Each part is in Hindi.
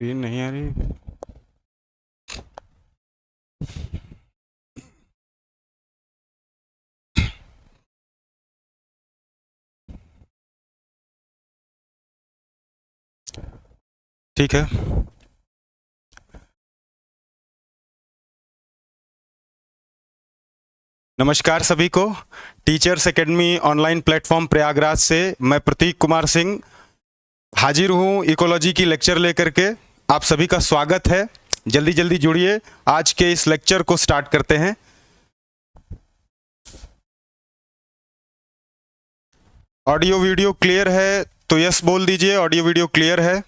स्क्रीन नहीं आ रही। ठीक है। नमस्कार सभी को। Teachers academy online platform Prayagraj से मैं प्रतीक कुमार सिंह हाजिर हूँ इकोलॉजी की लेक्चर लेकर के। आप सभी का स्वागत है। जल्दी जल्दी जुड़िए, आज के इस लेक्चर को स्टार्ट करते हैं। ऑडियो वीडियो क्लियर है तो यस बोल दीजिए। ऑडियो वीडियो क्लियर है?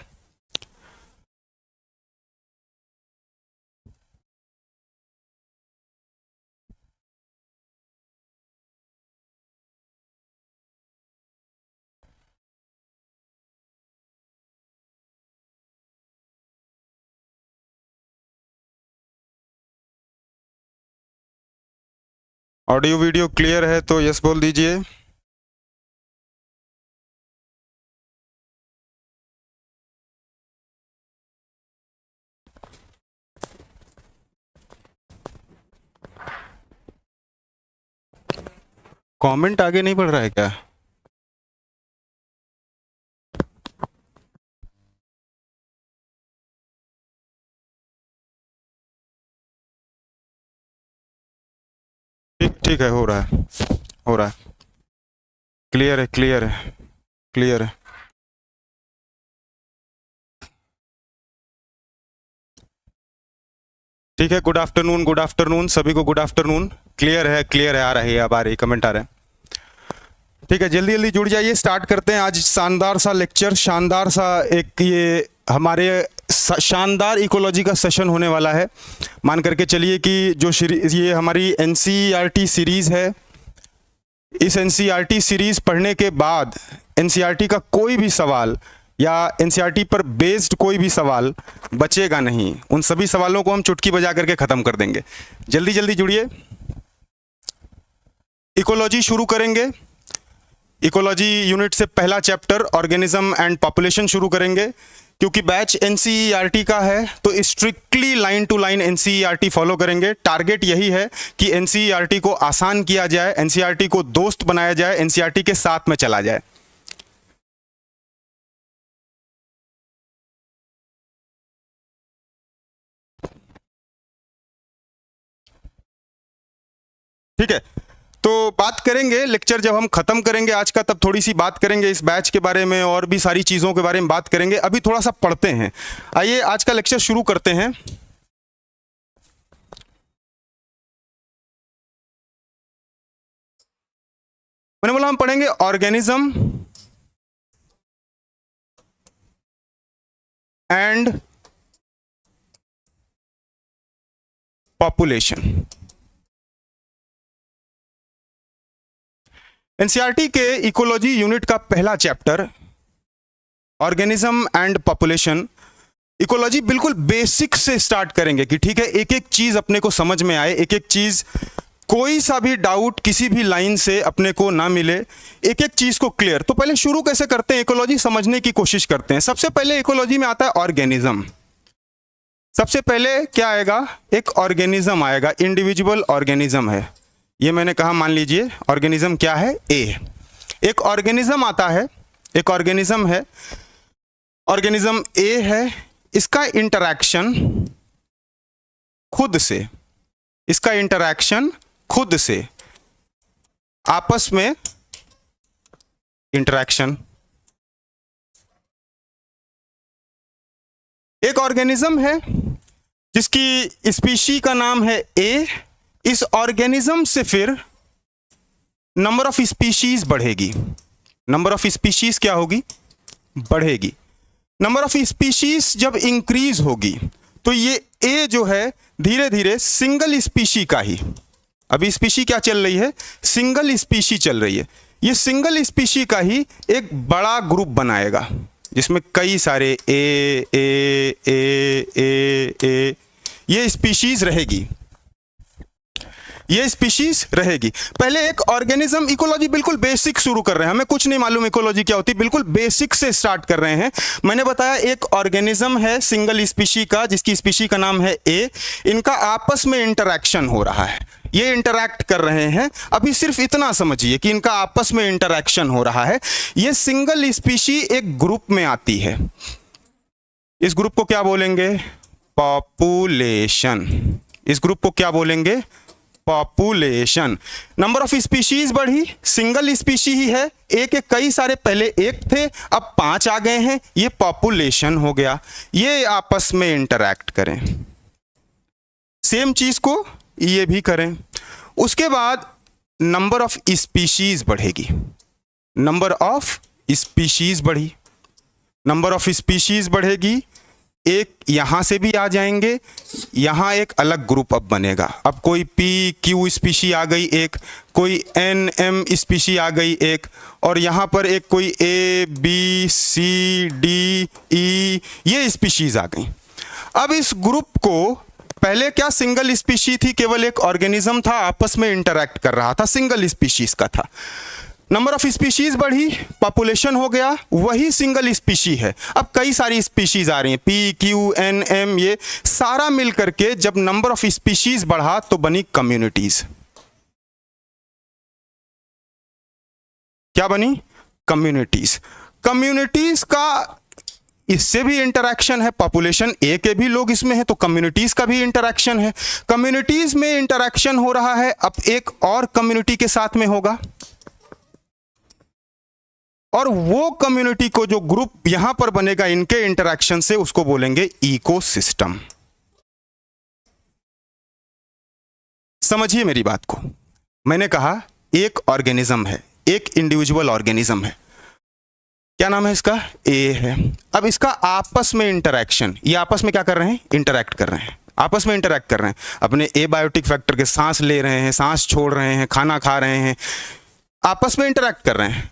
ऑडियो वीडियो क्लियर है तो यस बोल दीजिए। कमेंट आगे नहीं बढ़ रहा है क्या? ठीक ठीक है, हो रहा है, हो रहा है। क्लियर है, क्लियर है, क्लियर है। ठीक है, गुड आफ्टरनून, गुड आफ्टरनून सभी को, गुड आफ्टरनून। क्लियर है, क्लियर है, आ रही है, अब आ रही, कमेंट आ रहे हैं। ठीक है, जल्दी जल्दी जुड़ जाइए, स्टार्ट करते हैं आज शानदार सा लेक्चर, शानदार सा एक ये हमारे शानदार इकोलॉजी का सेशन होने वाला है। मान करके चलिए कि जो ये हमारी एनसीईआरटी सीरीज़ है, इस एनसीईआरटी सीरीज़ पढ़ने के बाद एनसीईआरटी का कोई भी सवाल या एनसीईआरटी पर बेस्ड कोई भी सवाल बचेगा नहीं। उन सभी सवालों को हम चुटकी बजा करके ख़त्म कर देंगे। जल्दी जल्दी जुड़िए, इकोलॉजी शुरू करेंगे। इकोलॉजी यूनिट से पहला चैप्टर ऑर्गेनिज्म एंड पॉपुलेशन शुरू करेंगे। क्योंकि बैच एनसीईआरटी का है तो strictly line to line NCERT follow करेंगे। टारगेट यही है कि एनसीईआरटी को आसान किया जाए, एनसीईआरटी को दोस्त बनाया जाए, एनसीईआरटी के साथ में चला जाए। ठीक है, तो बात करेंगे, लेक्चर जब हम खत्म करेंगे आज का तब थोड़ी सी बात करेंगे इस बैच के बारे में और भी सारी चीज़ों के बारे में बात करेंगे। अभी थोड़ा सा पढ़ते हैं। आइए आज का लेक्चर शुरू करते हैं। मैंने बोला हम पढ़ेंगे ऑर्गेनिज्म एंड पॉपुलेशन। एनसीईआरटी के इकोलॉजी यूनिट का पहला chapter organism and population. Ecology बिल्कुल बेसिक से स्टार्ट करेंगे कि ठीक है, एक एक चीज अपने को समझ में आए, एक एक चीज, कोई सा भी डाउट किसी भी लाइन से अपने को ना मिले, एक एक चीज को क्लियर। तो पहले शुरू कैसे करते हैं, इकोलॉजी समझने की कोशिश करते हैं। सबसे पहले इकोलॉजी में आता है ऑर्गेनिज्म। सबसे पहले क्या आएगा, एक ऑर्गेनिज्म आएगा, इंडिविजुअल ऑर्गेनिज्म है। ये मैंने कहा, मान लीजिए ऑर्गेनिज्म क्या है, ए। एक ऑर्गेनिज्म आता है, एक ऑर्गेनिज्म है, ऑर्गेनिज्म ए है। इसका इंटरैक्शन खुद से, इसका इंटरैक्शन खुद से, आपस में इंटरैक्शन। एक ऑर्गेनिज्म है जिसकी स्पीशी का नाम है ए। इस ऑर्गेनिज्म से फिर नंबर ऑफ स्पीशीज बढ़ेगी। नंबर ऑफ स्पीशीज क्या होगी, बढ़ेगी। नंबर ऑफ स्पीशीज जब इंक्रीज होगी तो ये ए जो है धीरे धीरे सिंगल स्पीशी का ही, अभी स्पीशी क्या चल रही है, सिंगल स्पीशी चल रही है, ये सिंगल स्पीशी का ही एक बड़ा ग्रुप बनाएगा जिसमें कई सारे ए ये स्पीशीज रहेगी। ये स्पीशीज रहेगी। पहले एक ऑर्गेनिज्म, इकोलॉजी बिल्कुल बेसिक शुरू कर रहे हैं, हमें कुछ नहीं मालूम इकोलॉजी क्या होती है, बिल्कुल बेसिक से स्टार्ट कर रहे हैं। मैंने बताया एक ऑर्गेनिज्म है सिंगल स्पीशी का, जिसकी स्पीशी का नाम है ए। इनका आपस में इंटरैक्शन हो रहा है, ये इंटरैक्ट कर रहे हैं। अभी सिर्फ इतना समझिए कि इनका आपस में इंटरैक्शन हो रहा है। ये सिंगल स्पीशी एक ग्रुप में आती है, इस ग्रुप को क्या बोलेंगे? पॉपुलेशन। इस ग्रुप को क्या बोलेंगे? पॉपुलेशन। नंबर ऑफ स्पीशीज बढ़ी, सिंगल स्पीशी ही है, एक एक कई सारे, पहले एक थे अब 5 आ गए हैं, ये पॉपुलेशन हो गया। ये आपस में इंटरैक्ट करें, सेम चीज को ये भी करें। उसके बाद नंबर ऑफ स्पीशीज बढ़ेगी, नंबर ऑफ स्पीशीज बढ़ी, नंबर ऑफ स्पीशीज बढ़ेगी, एक यहां से भी आ जाएंगे, यहां एक अलग ग्रुप अब बनेगा। अब कोई पी क्यू स्पीशी आ गई एक, कोई एन एम स्पीशी आ गई एक, और यहां पर एक कोई ए बी सी डी ई, ये स्पीशीज आ गई। अब इस ग्रुप को, पहले क्या सिंगल स्पीशी थी, केवल एक ऑर्गेनिज्म था, आपस में इंटरैक्ट कर रहा था, सिंगल स्पीशीज का था। नंबर ऑफ स्पीशीज बढ़ी, पॉपुलेशन हो गया, वही सिंगल स्पीशी है, अब कई सारी स्पीशीज आ रही हैं, पी क्यू एन एम, ये सारा मिल करके जब नंबर ऑफ स्पीशीज बढ़ा तो बनी कम्युनिटीज। क्या बनी? कम्युनिटीज। कम्युनिटीज का इससे भी इंटरैक्शन है, पॉपुलेशन ए के भी लोग इसमें हैं तो कम्युनिटीज का भी इंटरैक्शन है। कम्युनिटीज में इंटरैक्शन हो रहा है, अब एक और कम्युनिटी के साथ में होगा, और वो कम्युनिटी को जो ग्रुप यहां पर बनेगा इनके इंटरैक्शन से, उसको बोलेंगे इकोसिस्टम। समझिए मेरी बात को, मैंने कहा एक ऑर्गेनिज्म है, एक इंडिविजुअल ऑर्गेनिज्म है, क्या नाम है इसका? ए है। अब इसका आपस में इंटरैक्शन, ये आपस में क्या कर रहे हैं? इंटरैक्ट कर रहे हैं, आपस में इंटरैक्ट कर रहे हैं, अपने एबायोटिक फैक्टर के सांस ले रहे हैं, सांस छोड़ रहे हैं, खाना खा रहे हैं, आपस में इंटरैक्ट कर रहे हैं।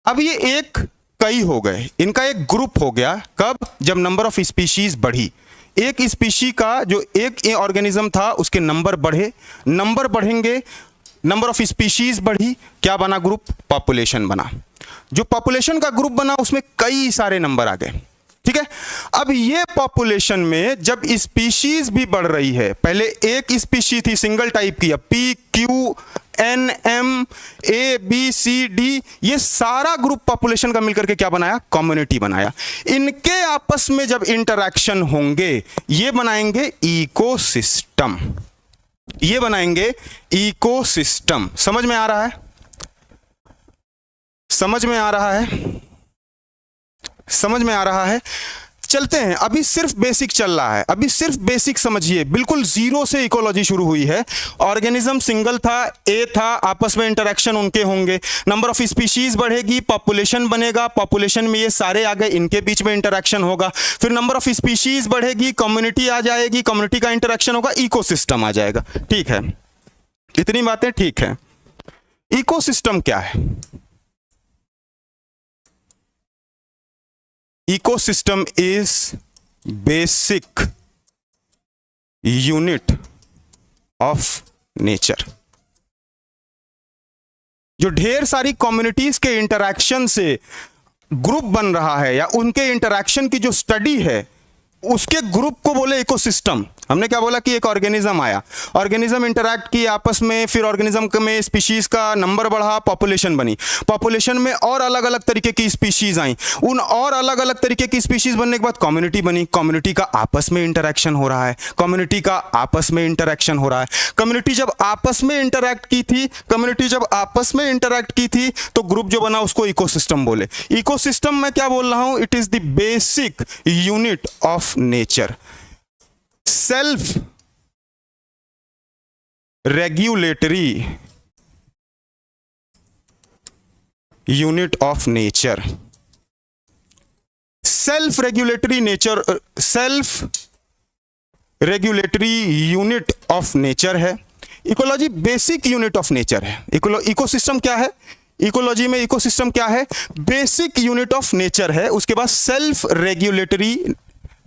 अब ये एक कई हो गए, इनका एक ग्रुप हो गया, कब? जब नंबर ऑफ स्पीशीज बढ़ी। एक स्पीशी का जो एक ऑर्गेनिज्म था उसके नंबर बढ़े, नंबर बढ़ेंगे, नंबर ऑफ स्पीशीज बढ़ी, क्या बना? ग्रुप, पॉपुलेशन बना। जो पॉपुलेशन का ग्रुप बना उसमें कई सारे नंबर आ गए, ठीक है। अब ये पॉपुलेशन में जब स्पीशीज भी बढ़ रही है, पहले एक स्पीशी थी सिंगल टाइप की, अब P Q N M A B C D, ये सारा ग्रुप पॉपुलेशन का मिलकर के क्या बनाया? कम्युनिटी बनाया। इनके आपस में जब इंटरैक्शन होंगे ये बनाएंगे इकोसिस्टम, ये बनाएंगे इकोसिस्टम। समझ में आ रहा है? समझ में आ रहा है? समझ में आ रहा है? चलते हैं, अभी सिर्फ बेसिक चल रहा है, अभी सिर्फ बेसिक समझिए, बिल्कुल जीरो से इकोलॉजी शुरू हुई है। ऑर्गेनिज्म सिंगल था, ए था, आपस में इंटरैक्शन उनके होंगे, नंबर ऑफ स्पीशीज बढ़ेगी, पॉपुलेशन बनेगा, पॉपुलेशन में ये सारे आ गए, इनके बीच में इंटरैक्शन होगा, फिर नंबर ऑफ स्पीशीज बढ़ेगी, कम्युनिटी आ जाएगी, कम्युनिटी का इंटरैक्शन होगा, इकोसिस्टम आ जाएगा। ठीक है, इतनी बातें ठीक है। इकोसिस्टम क्या है? Ecosystem is basic unit of nature। जो ढेर सारी कम्युनिटीज के इंटरैक्शन से ग्रुप बन रहा है या उनके इंटरैक्शन की जो स्टडी है उसके ग्रुप को बोले इकोसिस्टम। हमने क्या बोला कि एक ऑर्गेनिज्म आया, ऑर्गेनिज्म इंटरैक्ट किए आपस में, फिर ऑर्गेनिज्म में स्पीशीज का नंबर बढ़ा, पॉपुलेशन बनी, पॉपुलेशन में और अलग अलग तरीके की स्पीशीज आई, उन और अलग अलग तरीके की स्पीशीज बनने के बाद कम्युनिटी बनी, कम्युनिटी का आपस में इंटरैक्शन हो रहा है, कम्युनिटी का आपस में इंटरैक्शन हो रहा है। कम्युनिटी जब आपस में इंटरैक्ट की थी, कम्युनिटी जब आपस में इंटरैक्ट की थी तो ग्रुप जो बना उसको इकोसिस्टम बोले। इकोसिस्टम मैं क्या बोल रहा हूं? It is the basic unit of nature, self regulatory unit of nature, self regulatory nature, self regulatory unit of nature है। Ecology basic unit of nature है। इकोसिस्टम क्या है? इकोलॉजी में इकोसिस्टम क्या है? बेसिक यूनिट ऑफ नेचर है। उसके बाद self regulatory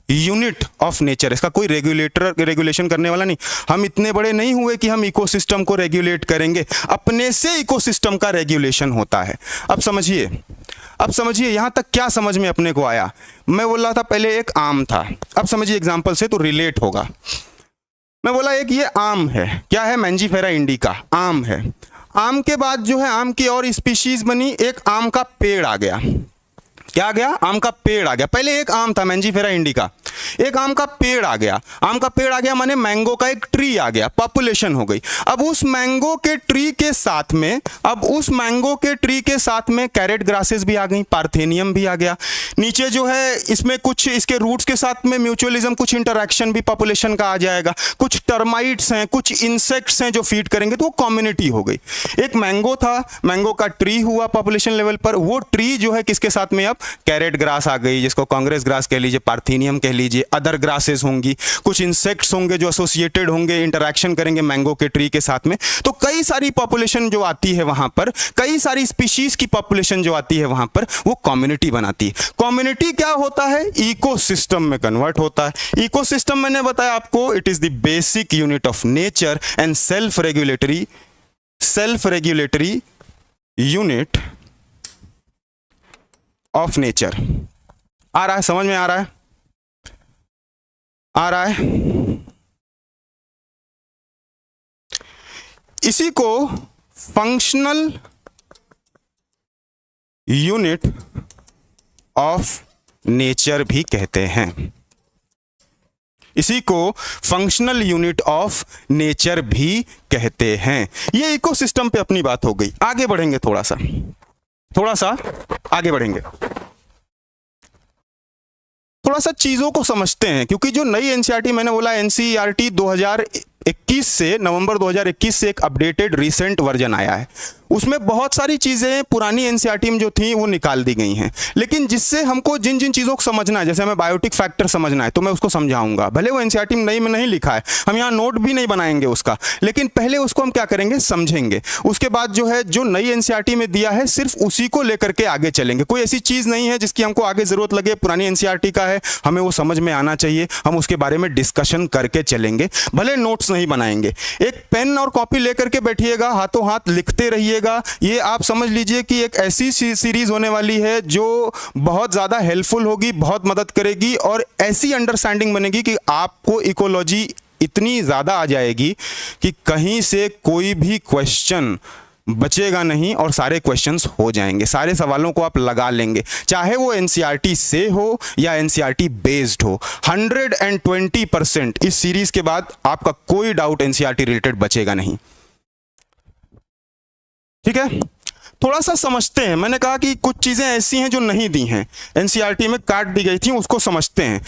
unit of nature, इसका कोई रेगुलेशन करने वाला नहीं। हम इतने बड़े नहीं हुए कि हम इकोसिस्टम को रेगुलेट करेंगे, अपने से इकोसिस्टम का रेगुलेशन होता है। अब समझिए यहां तक क्या समझ में अपने को आया। मैं बोल रहा था पहले एक आम था, अब समझिए एग्जांपल से तो रिलेट होगा। मैं बोला एक ये आम है, क्या है, मैंजीफेरा इंडिका आम है। आम के बाद जो है आम की और स्पीशीज बनी, एक आम का पेड़ आ गया। क्या आ गया? आम का पेड़ आ गया। पहले एक आम था मैंजीफेरा इंडिका, एक आम का पेड़ आ गया। आम का पेड़ आ गया माने मैंगो का एक ट्री आ गया, पॉपुलेशन हो गई। अब उस मैंगो के ट्री के साथ में कैरेट ग्रासेस भी आ गई, पार्थेनियम भी आ गया। नीचे जो है इसमें कुछ इसके रूट्स के साथ में म्यूचुअलिज्म, कुछ इंटरैक्शन भी पॉपुलेशन का आ जाएगा। कुछ टर्माइट्स हैं, कुछ इंसेक्ट्स हैं जो फीड करेंगे, तो वो कम्युनिटी हो गई। एक मैंगो था, मैंगो का ट्री हुआ पॉपुलेशन लेवल पर, वो ट्री जो है किसके साथ में, अब कैरेट ग्रास आ गई, जिसको कांग्रेस ग्रास कह लीजिए, पार्थेनियम कह लीजिए, अदर ग्रासेस होंगी, कुछ इंसेक्ट्स होंगे जो एसोसिएटेड होंगे, इंटरैक्शन करेंगे मैंगो के ट्री के साथ में। तो कई सारी पॉपुलेशन जो आती है वहां पर, कई सारी स्पीशीज की पॉपुलेशन जो आती है वहां पर, वो कम्युनिटी बनाती है। कम्युनिटी क्या होता है? इकोसिस्टम में कन्वर्ट होता है। इकोसिस्टम मैंने बताया आपको, it is the basic unit of nature and self regulatory unit of nature. आ रहा है, समझ में आ रहा है? इसी को फंक्शनल यूनिट ऑफ नेचर भी कहते हैं। इसी को फंक्शनल यूनिट ऑफ नेचर भी कहते हैं। ये इकोसिस्टम पे अपनी बात हो गई। आगे बढ़ेंगे, थोड़ा सा आगे बढ़ेंगे, थोड़ा सा चीजों को समझते हैं, क्योंकि जो नई एनसीईआरटी, मैंने बोला एनसीईआरटी 2021 से, नवंबर 2021 से एक अपडेटेड रिसेंट वर्जन आया है। उसमें बहुत सारी चीज़ें पुरानी एनसीईआरटी में जो थी वो निकाल दी गई हैं, लेकिन जिससे हमको जिन जिन चीज़ों को समझना है, जैसे हमें बायोटिक फैक्टर समझना है तो मैं उसको समझाऊंगा। भले वो एनसीईआरटी में नई में नहीं लिखा है, हम यहाँ नोट भी नहीं बनाएंगे उसका, लेकिन पहले उसको हम क्या करेंगे, समझेंगे। उसके बाद जो है जो नई एनसीईआरटी में दिया है सिर्फ उसी को लेकर के आगे चलेंगे। कोई ऐसी चीज़ नहीं है जिसकी हमको आगे ज़रूरत लगे, पुरानी एनसीईआरटी का है, हमें वो समझ में आना चाहिए, हम उसके बारे में डिस्कशन करके चलेंगे, भले नोट्स नहीं बनाएंगे। एक पेन और कॉपी लेकर के बैठिएगा, हाथों हाथ लिखते रहिएगा। ये आप समझ लीजिए कि एक ऐसी सीरीज होने वाली है जो बहुत ज़्यादा हेल्पफुल होगी, बहुत मदद करेगी, और ऐसी अंडरस्टैंडिंग बनेगी कि आपको इकोलॉजी इतनी ज़्यादा आ जाएगी कि कहीं से कोई भी क्वेश्चन बचेगा नहीं और सारे क्वेश्चंस हो जाएंगे, सारे सवालों को आप लगा लेंगे, चाहे वो एनसीईआरटी से हो या एनसीईआरटी बेस्ड हो। 120% इस सीरीज के बाद आपका कोई डाउट एनसीईआरटी रिलेटेड बचेगा नहीं। ठीक है, थोड़ा सा समझते हैं। मैंने कहा कि कुछ चीजें ऐसी हैं जो नहीं दी हैं, एनसीईआरटी में काट दी गई थी, उसको समझते हैं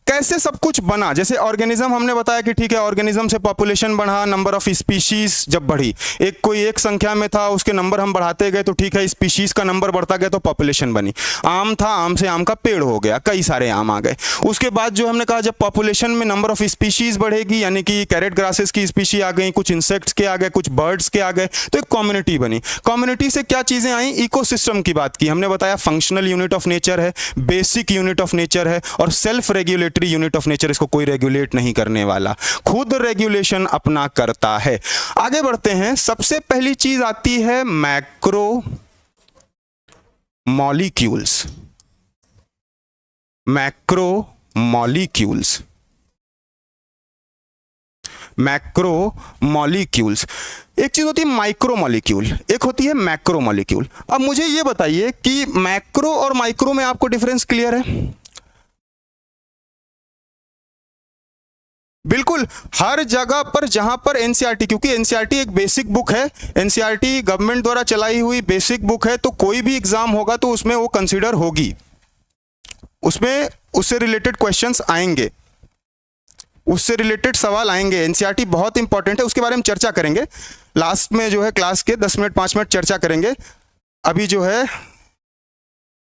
कैसे सब कुछ बना। जैसे ऑर्गेनिज्म हमने बताया कि ठीक है, ऑर्गेनिज्म से पॉपुलेशन बढ़ा, नंबर ऑफ स्पीशीज जब बढ़ी, कोई एक संख्या में था, उसके नंबर हम बढ़ाते गए तो ठीक है, स्पीशीज का नंबर बढ़ता गया तो पॉपुलेशन बनी। आम था, आम से आम का पेड़ हो गया, कई सारे आम आ गए। उसके बाद जो हमने कहा जब पॉपुलेशन में नंबर ऑफ स्पीशीज बढ़ेगी, यानी कि कैरेट ग्रासेस की स्पीशी आ गई, कुछ इंसेक्ट्स के आ गए, कुछ बर्ड्स के आ गए, तो एक कम्युनिटी बनी। कम्युनिटी से क्या चीजें आई, इकोसिस्टम की बात की हमने, बताया फंक्शनल यूनिट ऑफ नेचर है, बेसिक यूनिट ऑफ नेचर है, और self regulatory unit of nature, इसको कोई रेगुलेट नहीं करने वाला, खुद रेगुलेशन अपना करता है। आगे बढ़ते हैं। सबसे पहली चीज आती है macro molecules. Macro molecules, macro molecules. एक चीज होती है माइक्रो मॉलिक्यूल, एक होती है मैक्रो मॉलिक्यूल। अब मुझे यह बताइए कि मैक्रो और माइक्रो में आपको डिफरेंस क्लियर है? बिल्कुल, हर जगह पर जहां पर एनसीईआरटी, क्योंकि एनसीईआरटी एक बेसिक बुक है, एनसीईआरटी गवर्नमेंट द्वारा चलाई हुई बेसिक बुक है, तो कोई भी एग्जाम होगा तो उसमें वो कंसीडर होगी, उसमें उससे रिलेटेड क्वेश्चंस आएंगे, उससे रिलेटेड सवाल आएंगे। एनसीईआरटी बहुत इंपॉर्टेंट है, उसके बारे में चर्चा करेंगे लास्ट में, जो है क्लास के 10 मिनट 5 मिनट चर्चा करेंगे। अभी जो है,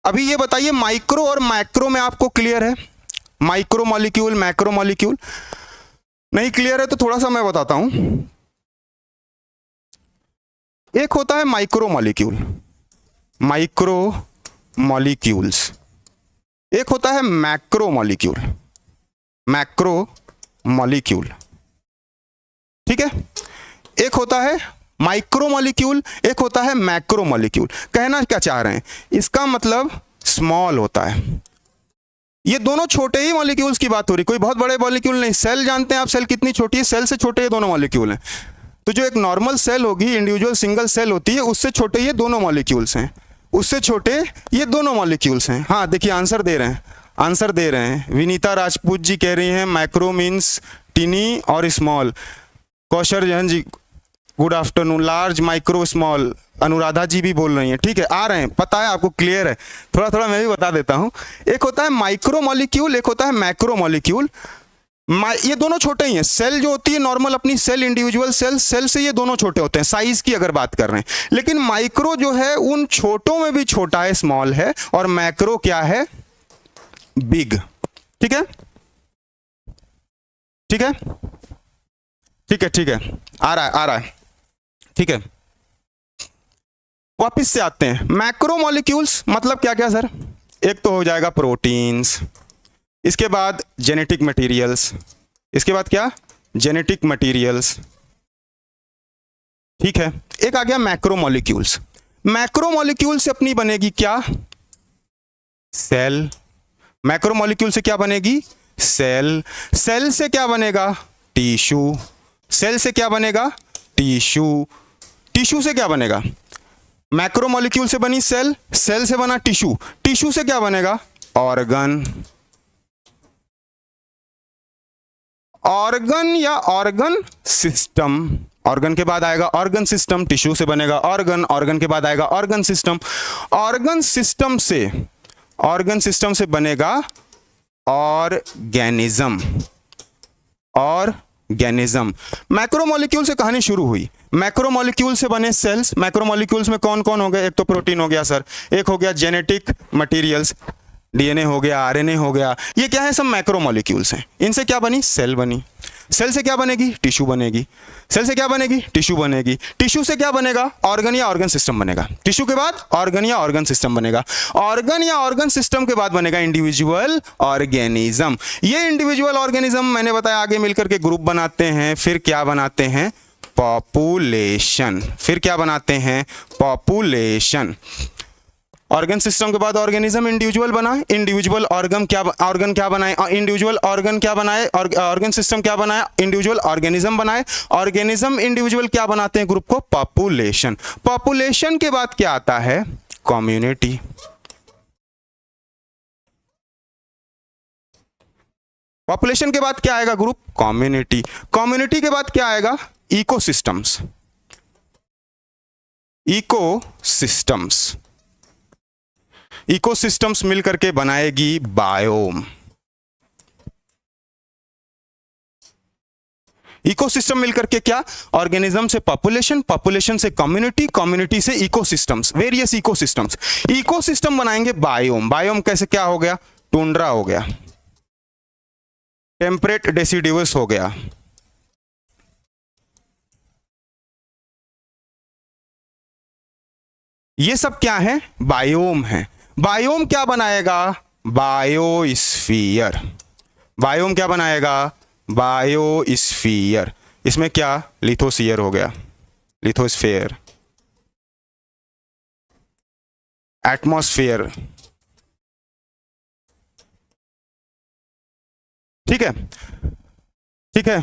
अभी ये बताइए माइक्रो और मैक्रो में आपको क्लियर है? माइक्रो मॉलिक्यूल, मैक्रो मॉलिक्यूल नहीं क्लियर है तो थोड़ा सा मैं बताता हूं। एक होता है माइक्रो मॉलिक्यूल, माइक्रो मॉलिक्यूल्स, एक होता है मैक्रो मॉलिक्यूल, मैक्रो मॉलिक्यूल, ठीक है। एक होता है माइक्रो मॉलिक्यूल, एक होता है मैक्रो मॉलिक्यूल। कहना क्या चाह रहे हैं, इसका मतलब स्मॉल होता है। ये दोनों छोटे ही मॉलिक्यूल्स की बात हो रही, कोई बहुत बड़े मॉलिक्यूल नहीं। सेल जानते हैं आप, सेल कितनी छोटी है, सेल से छोटे ये दोनों मॉलिक्यूल हैं। तो जो एक नॉर्मल सेल होगी, इंडिविजुअल सिंगल सेल होती है, उससे छोटे ये दोनों मॉलिक्यूल्स हैं, उससे छोटे ये दोनों मॉलिक्यूल्स हैं। हाँ देखिए आंसर दे रहे हैं, आंसर दे रहे हैं। विनीता राजपूत जी कह रही हैं मैक्रो मीन्स टिनी और small. Kaushal Jain ji good afternoon. Large, micro, small. Anuradha ji भी बोल रही हैं, ठीक है, आ रहे हैं, पता है आपको, क्लियर है। थोड़ा थोड़ा मैं भी बता देता हूं। एक होता है माइक्रो मॉलिक्यूल, एक होता है मैक्रो मॉलिक्यूल। ये दोनों छोटे ही हैं। सेल जो होती है नॉर्मल अपनी सेल, इंडिविजुअल सेल, सेल से ये दोनों छोटे होते हैं साइज की अगर बात कर रहे हैं। लेकिन माइक्रो जो है उन छोटों में भी छोटा है, स्मॉल है, और मैक्रो क्या है, बिग। ठीक है, ठीक है, ठीक है, ठीक है, आ रहा है, आ रहा है, ठीक है। वापिस से आते हैं, मैक्रो मॉलिक्यूल्स मतलब क्या क्या सर? एक तो हो जाएगा प्रोटीन्स, इसके बाद जेनेटिक मटेरियल्स, इसके बाद क्या, जेनेटिक मटेरियल्स, ठीक है। एक आ गया मैक्रो मॉलिक्यूल्स। मैक्रो मॉलिक्यूल से अपनी बनेगी क्या, सेल। मैक्रो मॉलिक्यूल से क्या बनेगी, सेल। सेल से क्या बनेगा, टिश्यू। सेल से क्या बनेगा, टिश्यू। टिश्यू से क्या बनेगा, मैक्रो मॉलिक्यूल से बनी सेल, सेल से बना टिश्यू, टिश्यू से क्या बनेगा, ऑर्गन। ऑर्गन या ऑर्गन सिस्टम, ऑर्गन के बाद आएगा ऑर्गन सिस्टम, टिश्यू से बनेगा ऑर्गन, ऑर्गन के बाद आएगा ऑर्गन सिस्टम। ऑर्गन सिस्टम से बनेगा ऑर्गेनिज्म, ऑर्गेनिज्म। मैक्रो मॉलिक्यूल से कहानी शुरू हुई। मैक्रो मॉलिक्यूल से बने सेल्स। मैक्रो मॉलिक्यूल्स में कौन कौन हो गए, एक तो प्रोटीन हो गया सर, एक हो गया जेनेटिक मटेरियल्स, डीएनए हो गया, आरएनए हो गया, ये क्या है, सब मैक्रो मॉलिक्यूल्स हैं। इनसे क्या बनी, सेल बनी। सेल से क्या बनेगी, टिश्यू बनेगी। सेल से क्या बनेगी, टिश्यू बनेगी। टिश्यू से क्या बनेगा, ऑर्गन या ऑर्गन सिस्टम बनेगा। टिश्यू के बाद ऑर्गन या ऑर्गन सिस्टम बनेगा। ऑर्गन या ऑर्गन सिस्टम के बाद बनेगा इंडिविजुअल ऑर्गेनिज्म। ये इंडिविजुअल ऑर्गेनिज्म मैंने बताया आगे मिलकर के ग्रुप बनाते हैं, फिर क्या बनाते हैं, पॉपुलेशन। फिर क्या बनाते हैं, पॉपुलेशन। ऑर्गन सिस्टम के बाद ऑर्गेनिज्म, इंडिविजुअल बना, इंडिविजुअल ऑर्गन क्या बनाए, इंडिविजुअल ऑर्गन क्या बनाए, ऑर्गन सिस्टम क्या बनाया, इंडिविजुअल ऑर्गेनिज्म बनाए। ऑर्गेनिज्म इंडिविजुअल क्या बनाते हैं, ग्रुप को, पॉपुलेशन। पॉपुलेशन के बाद क्या आता है, कम्युनिटी। पॉपुलेशन के बाद क्या आएगा, ग्रुप, कम्युनिटी। कम्युनिटी के बाद क्या आएगा, इकोसिस्टम्स। इकोसिस्टम्स, इकोसिस्टम्स मिलकर के बनाएगी बायोम। इकोसिस्टम मिलकर के क्या, ऑर्गेनिज्म से पॉपुलेशन, पॉपुलेशन से कम्युनिटी, कम्युनिटी से इकोसिस्टम्स, वेरियस इकोसिस्टम्स। इकोसिस्टम बनाएंगे बायोम। बायोम कैसे, क्या हो गया, टुंड्रा हो गया, टेम्परेट डेसिडुअस हो गया, ये सब क्या है, बायोम है। बायोम क्या बनाएगा, बायोस्फीयर। बायोम क्या बनाएगा, बायोस्फीयर। इसमें क्या, लिथोस्फीयर हो गया, लिथोस्फीयर, एटमॉस्फेयर, ठीक है, ठीक है,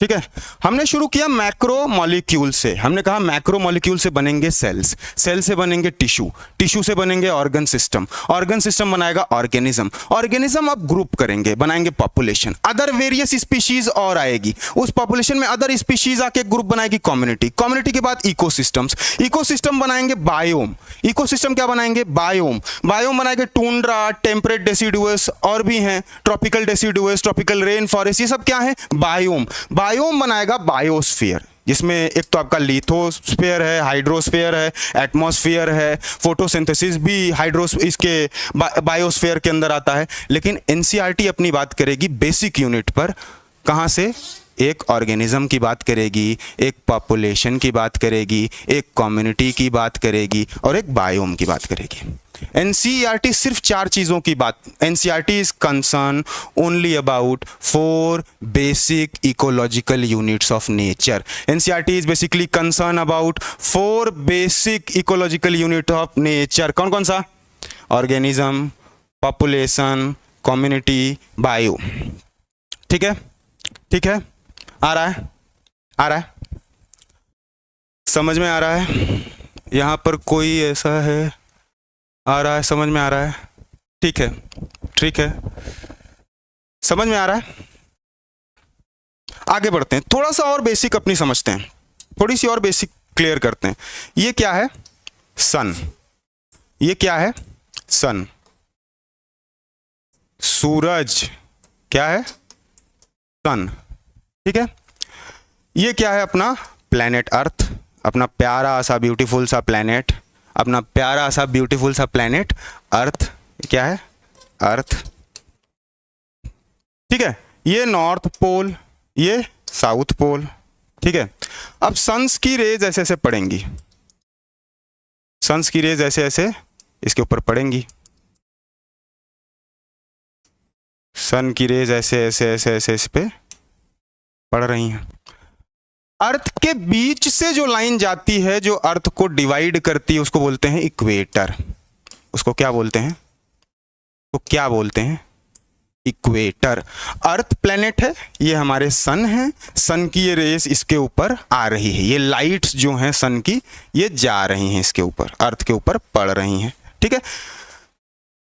ठीक है। हमने शुरू किया मैक्रो मॉलिक्यूल से। हमने कहा मैक्रो मॉलिक्यूल से बनेंगे सेल्स, सेल से बनेंगे टिश्यू, टिश्यू से बनेंगे ऑर्गन सिस्टम, ऑर्गन सिस्टम बनाएगा ऑर्गेनिज्म, ऑर्गेनिज्म अब ग्रुप करेंगे, बनाएंगे पॉपुलेशन। अदर वेरियस स्पीशीज और आएगी, उस पॉपुलेशन में अदर स्पीशीज आके ग्रुप बनाएगी कम्युनिटी, कम्युनिटी के बाद इकोसिस्टम्स, इकोसिस्टम बनाएंगे बायोम, इकोसिस्टम क्या बनाएंगे, बायोम, बायोम बनाएंगे टुंड्रा, टेम्परेट डेसिडुअस, और भी हैं tropical deciduous, tropical rain forest, ये सब क्या है, बायोम। बायोम बनाएगा बायोस्फीयर, जिसमें एक तो आपका लिथोस्फीयर है, हाइड्रोस्फीयर है, एटमॉस्फेयर है, फोटोसिंथेसिस भी इसके बायोस्फीयर के अंदर आता है। लेकिन एनसीईआरटी अपनी बात करेगी बेसिक यूनिट पर, कहां से, एक ऑर्गेनिज्म की बात करेगी, एक पॉपुलेशन की बात करेगी, एक कम्युनिटी की बात करेगी, और एक बायोम की बात करेगी। एनसीईआरटी सिर्फ 4 चीजों की बात, NCERT is concern only about 4 basic ecological units of nature. NCERT is basically concern about 4 basic ecological unit of nature. कौन कौन सा? Organism, population, community, bio. ठीक है, ठीक है, आ रहा है, आ रहा है, समझ में आ रहा है? यहां पर कोई ऐसा है, आ रहा है, समझ में आ रहा है? ठीक है, ठीक है, समझ में आ रहा है? आगे बढ़ते हैं, थोड़ा सा और बेसिक अपनी समझते हैं, थोड़ी सी और बेसिक क्लियर करते हैं। ये क्या है? सन। ये क्या है? सन। सूरज क्या है? सन। ठीक है, ये क्या है? अपना प्लैनेट अर्थ, अपना प्यारा सा ब्यूटीफुल सा प्लैनेट, अपना प्यारा सा ब्यूटीफुल सा प्लैनेट अर्थ। क्या है? अर्थ। ठीक है, ये नॉर्थ पोल, ये साउथ पोल। ठीक है, अब सन्स की रेज ऐसे ऐसे पड़ेंगी, सन्स की रेज ऐसे ऐसे इसके ऊपर पड़ेंगी, सन की रेज ऐसे ऐसे ऐसे ऐसे इस पे पड़ रही हैं। अर्थ के बीच से जो लाइन जाती है, जो अर्थ को डिवाइड करती है, उसको बोलते हैं इक्वेटर। उसको क्या बोलते हैं? तो क्या बोलते हैं? इक्वेटर। अर्थ प्लेनेट है, ये हमारे सन है, सन की ये रेस इसके ऊपर आ रही है, ये लाइट्स जो हैं सन की ये जा रही हैं इसके ऊपर, अर्थ के ऊपर पड़ रही हैं। ठीक है,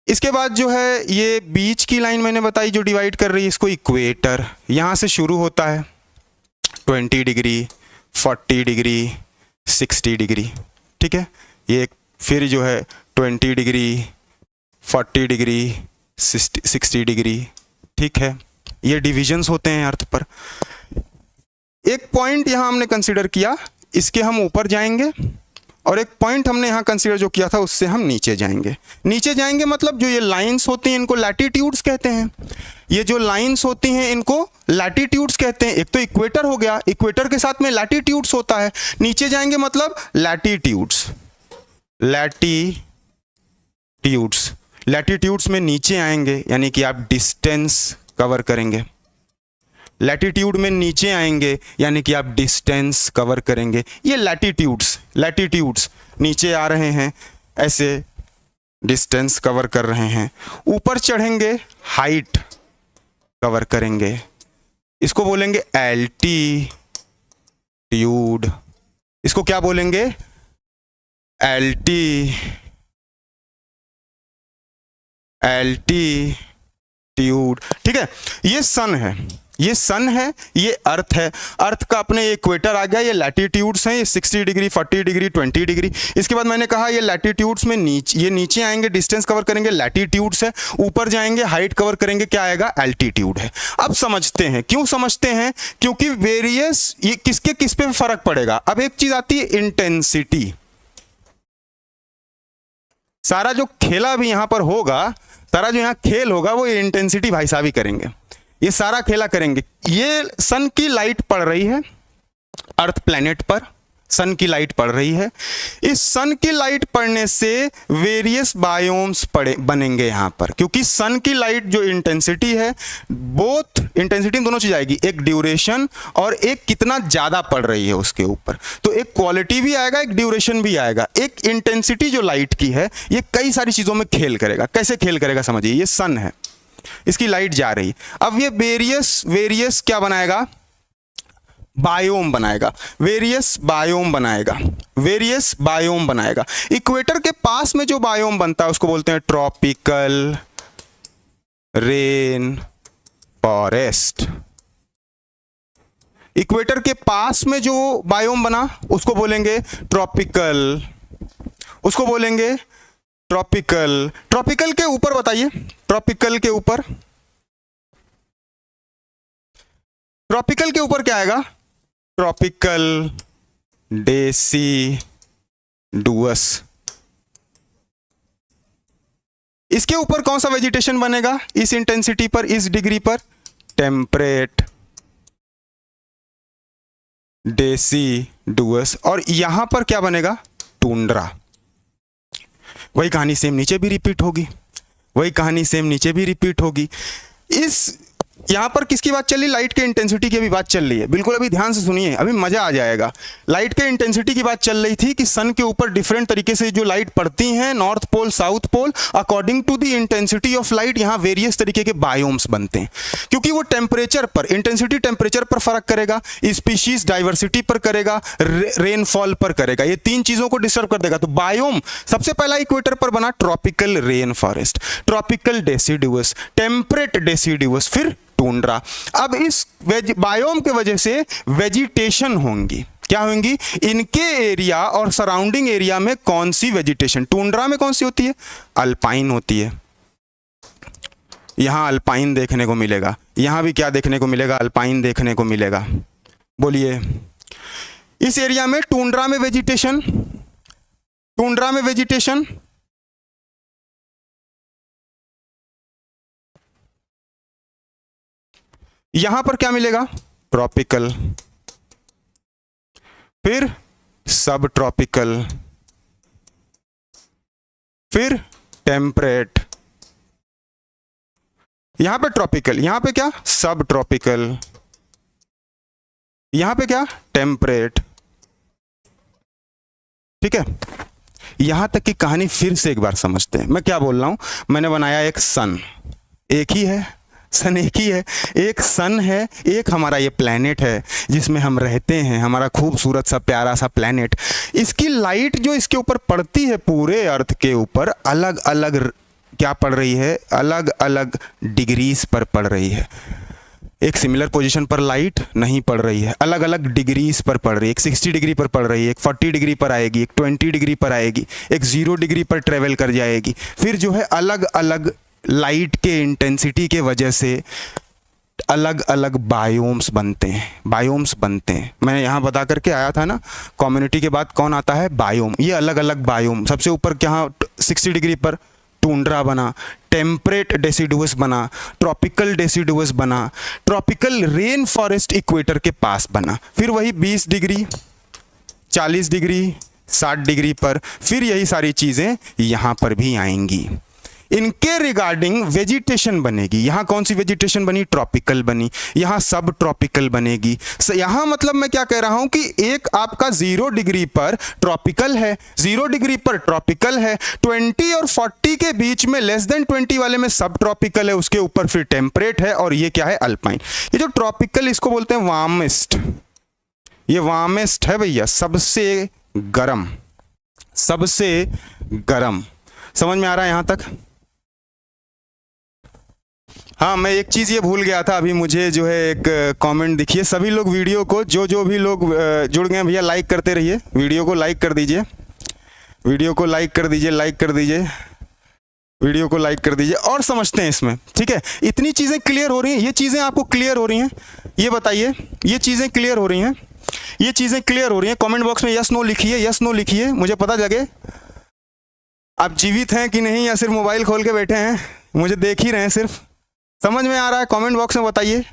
इसके बाद जो है ये बीच की लाइन मैंने बताई जो डिवाइड कर रही है, इसको इक्वेटर। यहां से शुरू होता है 20 डिग्री, 40 डिग्री, 60 डिग्री। ठीक है, ये फिर जो है 20 डिग्री, 40 डिग्री, 60 डिग्री। ठीक है, ये डिविजन्स होते हैं अर्थ पर। एक पॉइंट यहां हमने कंसीडर किया, इसके हम ऊपर जाएंगे, और एक पॉइंट हमने यहां कंसीडर जो किया था उससे हम नीचे जाएंगे। नीचे जाएंगे मतलब जो ये लाइंस होती हैं इनको लैटिट्यूड्स कहते हैं। ये जो लाइंस होती हैं इनको लैटिट्यूड्स कहते हैं। एक तो इक्वेटर हो गया, इक्वेटर के साथ में लैटिट्यूड्स होता है। नीचे जाएंगे मतलब लैटिट्यूड्स, लैटिट्यूड्स, लैटिट्यूड्स में नीचे आएंगे यानी कि आप डिस्टेंस कवर करेंगे। लैटिट्यूड में नीचे आएंगे यानी कि आप डिस्टेंस कवर करेंगे। ये लैटिट्यूड्स, लैटिट्यूड्स नीचे आ रहे हैं, ऐसे डिस्टेंस कवर कर रहे हैं। ऊपर चढ़ेंगे हाइट कवर करेंगे, इसको बोलेंगे एल्टीट्यूड। इसको क्या बोलेंगे? एल्टीट्यूड। ठीक है, ये सन है, ये सन है, ये अर्थ है। अर्थ का अपने इक्वेटर आ गया, ये लैटिट्यूड्स हैं, ये 60 डिग्री, 40 डिग्री, 20 डिग्री। इसके बाद मैंने कहा ये लैटिट्यूड्स में नीचे, ये नीचे आएंगे डिस्टेंस कवर करेंगे, लैटिट्यूड्स है। ऊपर जाएंगे हाइट कवर करेंगे, क्या आएगा? एल्टीट्यूड है। अब समझते हैं, क्यों समझते हैं? क्योंकि वेरियस, ये किसके किस पे फर्क पड़ेगा। अब एक चीज आती है इंटेंसिटी। सारा जो खेला भी यहां पर होगा, सारा जो यहां खेल होगा वो इंटेंसिटी भाई साहब ही करेंगे, ये सारा खेला करेंगे। ये सन की लाइट पड़ रही है अर्थ प्लेनेट पर, सन की लाइट पड़ रही है। इस सन की लाइट पड़ने से वेरियस बायोम्स बनेंगे यहां पर, क्योंकि सन की लाइट जो इंटेंसिटी है, बोथ इंटेंसिटी दोनों चीज आएगी, एक ड्यूरेशन और एक कितना ज्यादा पड़ रही है उसके ऊपर। तो एक क्वालिटी भी आएगा, एक ड्यूरेशन भी आएगा। एक इंटेंसिटी जो लाइट की है ये कई सारी चीजों में खेल करेगा। कैसे खेल करेगा समझिए, ये सन है, इसकी लाइट जा रही, अब ये वेरियस क्या बनाएगा? बायोम बनाएगा, वेरियस बायोम बनाएगा, वेरियस बायोम बनाएगा। इक्वेटर के पास में जो बायोम बनता है उसको बोलते हैं ट्रॉपिकल रेन फॉरेस्ट। इक्वेटर के पास में जो बायोम बना उसको बोलेंगे ट्रॉपिकल, उसको बोलेंगे ट्रॉपिकल। ट्रॉपिकल के ऊपर बताइए, ट्रॉपिकल के ऊपर, ट्रॉपिकल के ऊपर क्या आएगा? Tropical deciduous. इसके ऊपर कौन सा वेजिटेशन बनेगा इस इंटेंसिटी पर, इस डिग्री पर? Temperate deciduous. और यहां पर क्या बनेगा? टुंड्रा। वही कहानी सेम नीचे भी रिपीट होगी, वही कहानी सेम नीचे भी रिपीट होगी। इस यहाँ पर किसकी बात चल रही? लाइट के इंटेंसिटी की अभी बात चल रही है। बिल्कुल अभी ध्यान से सुनिए, अभी मजा आ जाएगा। लाइट के इंटेंसिटी की बात चल रही थी कि सन के ऊपर डिफरेंट तरीके से जो लाइट पड़ती हैं, north pole south pole, according to the intensity of light यहाँ वेरियस तरीके के बायोम्स बनते हैं, क्योंकि वो टेम्परेचर पर, इंटेंसिटी टेम्परेचर पर फर्क करेगा, स्पीशीज डाइवर्सिटी पर करेगा, रेनफॉल पर करेगा, ये तीन चीजों को डिस्टर्ब कर देगा। तो बायोम सबसे पहला इक्वेटर पर बना tropical rain forest, tropical deciduous, temperate deciduous, फिर टुंड्रा। अब इस बायोम के वजह से वेजिटेशन होंगी, क्या होंगी? इनके एरिया और सराउंडिंग एरिया में कौन सी वेजिटेशन? टुंड्रा में कौन सी होती है? अल्पाइन होती है। यहां अल्पाइन देखने को मिलेगा, यहां भी क्या देखने को मिलेगा? अल्पाइन देखने को मिलेगा। बोलिए, इस एरिया में टुंड्रा में वेजिटेशन, टुंड्रा में वेजिटेशन, यहां पर क्या मिलेगा? ट्रॉपिकल, फिर सब ट्रॉपिकल, फिर टेम्परेट। यहां पे ट्रॉपिकल, यहां पे क्या? सब ट्रॉपिकल, यहां पे क्या? टेम्परेट। ठीक है, यहां तक की कहानी फिर से एक बार समझते हैं। मैं क्या बोल रहा हूं? मैंने बनाया एक सन, एक ही है, सन एक ही है, एक सन है, एक हमारा ये प्लैनेट है जिसमें हम रहते हैं, हमारा खूबसूरत सा प्यारा सा प्लैनेट। इसकी लाइट जो इसके ऊपर पड़ती है, पूरे अर्थ के ऊपर अलग अलग क्या पड़ रही है? अलग अलग डिग्रीज पर पड़ रही है। एक सिमिलर पोजीशन पर लाइट नहीं पड़ रही है, अलग अलग डिग्रीज पर पड़ रही है। एक 60 डिग्री पर पड़ रही है, एक 40 डिग्री पर आएगी, एक 20 डिग्री पर आएगी, एक 0 डिग्री पर ट्रेवल कर जाएगी। फिर जो है अलग अलग लाइट के इंटेंसिटी के वजह से अलग अलग बायोम्स बनते हैं, बायोम्स बनते हैं। मैं यहाँ बता करके आया था ना, कम्युनिटी के बाद कौन आता है? बायोम। ये अलग अलग बायोम, सबसे ऊपर क्या? 60 डिग्री पर टुंड्रा बना, टेम्परेट डेसिडुअस बना, ट्रॉपिकल डेसिडुअस बना, ट्रॉपिकल रेन फॉरेस्ट इक्वेटर के पास बना। फिर वही 20 डिग्री, 40 डिग्री, 60 डिग्री पर फिर यही सारी चीज़ें यहाँ पर भी आएंगी। इनके रिगार्डिंग वेजिटेशन बनेगी। यहाँ कौन सी वेजिटेशन बनी? ट्रॉपिकल बनी। यहाँ सब ट्रॉपिकल बनेगी। यहाँ मतलब मैं क्या कह रहा हूँ कि एक आपका 0 डिग्री पर ट्रॉपिकल है, 0 डिग्री पर ट्रॉपिकल है, 20 और 40 के बीच में लेस देन 20 वाले में सब ट्रॉपिकल है, उसके ऊपर फिर टेम्परेट है, और ये क्या है? अल्पाइन। ये जो ट्रॉपिकल, इसको बोलते हैं वार्मेस्ट। ये वार्मेस्ट है भैया, सबसे गर्म, सबसे गर्म। समझ में आ रहा है यहां तक? हाँ, मैं एक चीज़ ये भूल गया था, अभी मुझे जो है एक कमेंट दिखिए। सभी लोग वीडियो को, जो भी लोग जुड़ गए भैया, लाइक करते रहिए, वीडियो को लाइक कर दीजिए, वीडियो को लाइक कर दीजिए, लाइक कर दीजिए, वीडियो को लाइक कर दीजिए। और समझते हैं इसमें, ठीक है? इतनी चीज़ें क्लियर हो रही हैं, ये चीज़ें आपको क्लियर हो रही हैं? ये बताइए, ये चीज़ें क्लियर हो रही हैं? ये चीज़ें क्लियर हो रही हैं? कमेंट बॉक्स में यस नो लिखिए, यस नो लिखिए, मुझे पता लगे आप जीवित हैं कि नहीं, या सिर्फ मोबाइल खोल के बैठे हैं, मुझे देख ही रहे हैं सिर्फ। समझ में आ रहा है? कमेंट बॉक्स में बताइए,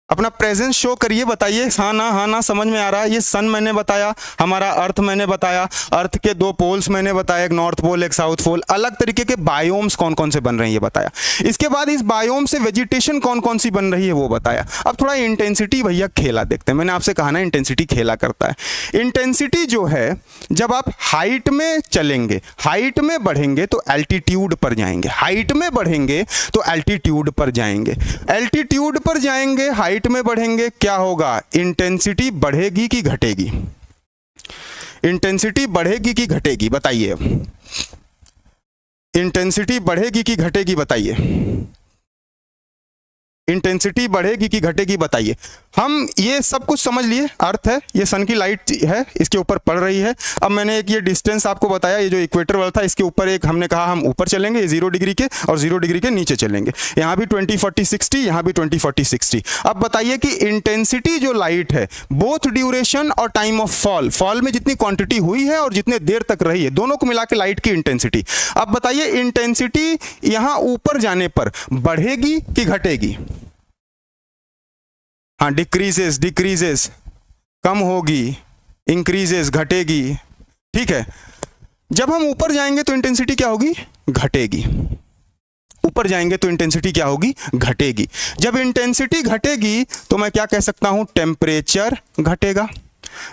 अपना प्रेजेंस शो करिए, बताइए हाँ ना समझ में आ रहा है। ये सन मैंने बताया, हमारा अर्थ मैंने बताया, अर्थ के 2 पोल्स मैंने बताया, एक नॉर्थ पोल एक साउथ पोल, अलग तरीके के बायोम्स कौन कौन से बन रहे हैं ये बताया। इसके बाद इस बायोम से वेजिटेशन कौन कौन सी बन रही है वो बताया। अब थोड़ा इंटेंसिटी भैया खेला देखते हैं। मैंने आपसे कहा ना इंटेंसिटी खेला करता है। इंटेंसिटी जो है, जब आप हाइट में चलेंगे, हाइट में बढ़ेंगे तो एल्टीट्यूड पर जाएंगे, हाइट में बढ़ेंगे तो एल्टीट्यूड पर जाएंगे, एल्टीट्यूड पर जाएंगे, हाइट में बढ़ेंगे, क्या होगा? इंटेंसिटी बढ़ेगी कि घटेगी? इंटेंसिटी बढ़ेगी कि घटेगी? बताइए, इंटेंसिटी बढ़ेगी कि घटेगी? बताइए, इंटेंसिटी बढ़ेगी कि घटेगी? बताइए। हम ये सब कुछ समझ लिए, अर्थ है, ये सन की लाइट है, इसके ऊपर पड़ रही है। अब मैंने एक ये डिस्टेंस आपको बताया, ये जो इक्वेटर वाला था, इसके ऊपर एक हमने कहा हम ऊपर चलेंगे 0 डिग्री के, और 0 डिग्री के नीचे चलेंगे। यहाँ भी 20 40 60, यहाँ भी 20 40 60। अब बताइए कि इंटेंसिटी जो लाइट है, बोथ ड्यूरेशन और टाइम ऑफ फॉल, फॉल में जितनी क्वांटिटी हुई है और जितने देर तक रही है, दोनों को मिला के लाइट की इंटेंसिटी। अब बताइए इंटेंसिटी यहाँ ऊपर जाने पर बढ़ेगी कि घटेगी? हाँ, डिक्रीजेस, डिक्रीजेस, कम होगी, इंक्रीजेस, घटेगी। ठीक है, जब हम ऊपर जाएंगे तो इंटेंसिटी क्या होगी, घटेगी। ऊपर जाएंगे तो इंटेंसिटी क्या होगी, घटेगी। जब इंटेंसिटी घटेगी तो मैं क्या कह सकता हूं, टेम्परेचर घटेगा।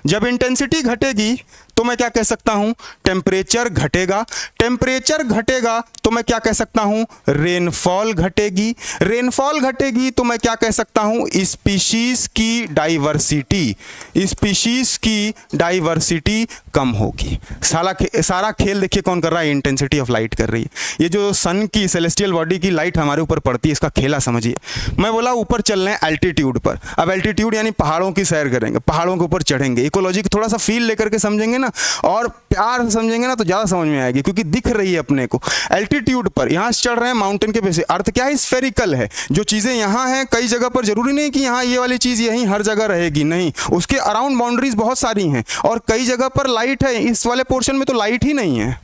जब इंटेंसिटी घटेगी तो मैं क्या कह सकता हूं, टेम्परेचर घटेगा। टेम्परेचर घटेगा तो मैं क्या कह सकता हूं, रेनफॉल घटेगी। रेनफॉल घटेगी तो मैं क्या कह सकता हूं, स्पीशीज की डाइवर्सिटी, स्पीशीज की डाइवर्सिटी कम होगी। सारा खेल देखिए कौन कर रहा है, इंटेंसिटी ऑफ लाइट कर रही है। ये जो सन की सेलेस्टियल बॉडी की लाइट हमारे ऊपर पड़ती है, इसका खेला समझिए। मैं बोला ऊपर चल रहे हैं एल्टीट्यूड पर। अब एल्टीट्यूड यानी पहाड़ों की सैर करेंगे, पहाड़ों के ऊपर चढ़ेंगे। इकोलॉजी को थोड़ा सा फील लेकर के समझेंगे ना, और प्यार से समझेंगे ना, तो ज्यादा समझ में आएगी, क्योंकि दिख रही है अपने को। एल्टीट्यूड पर यहां से चढ़ रहे हैं माउंटेन के बेस। अर्थ क्या है, स्फेरिकल है। जो चीजें यहां हैं कई जगह पर, जरूरी नहीं कि यहां ये वाली चीज यहीं हर जगह रहेगी, नहीं, उसके अराउंड बाउंड्रीज बहुत सारी हैं। और कई जगह पर लाइट है, इस वाले पोर्शन में तो लाइट ही नहीं है,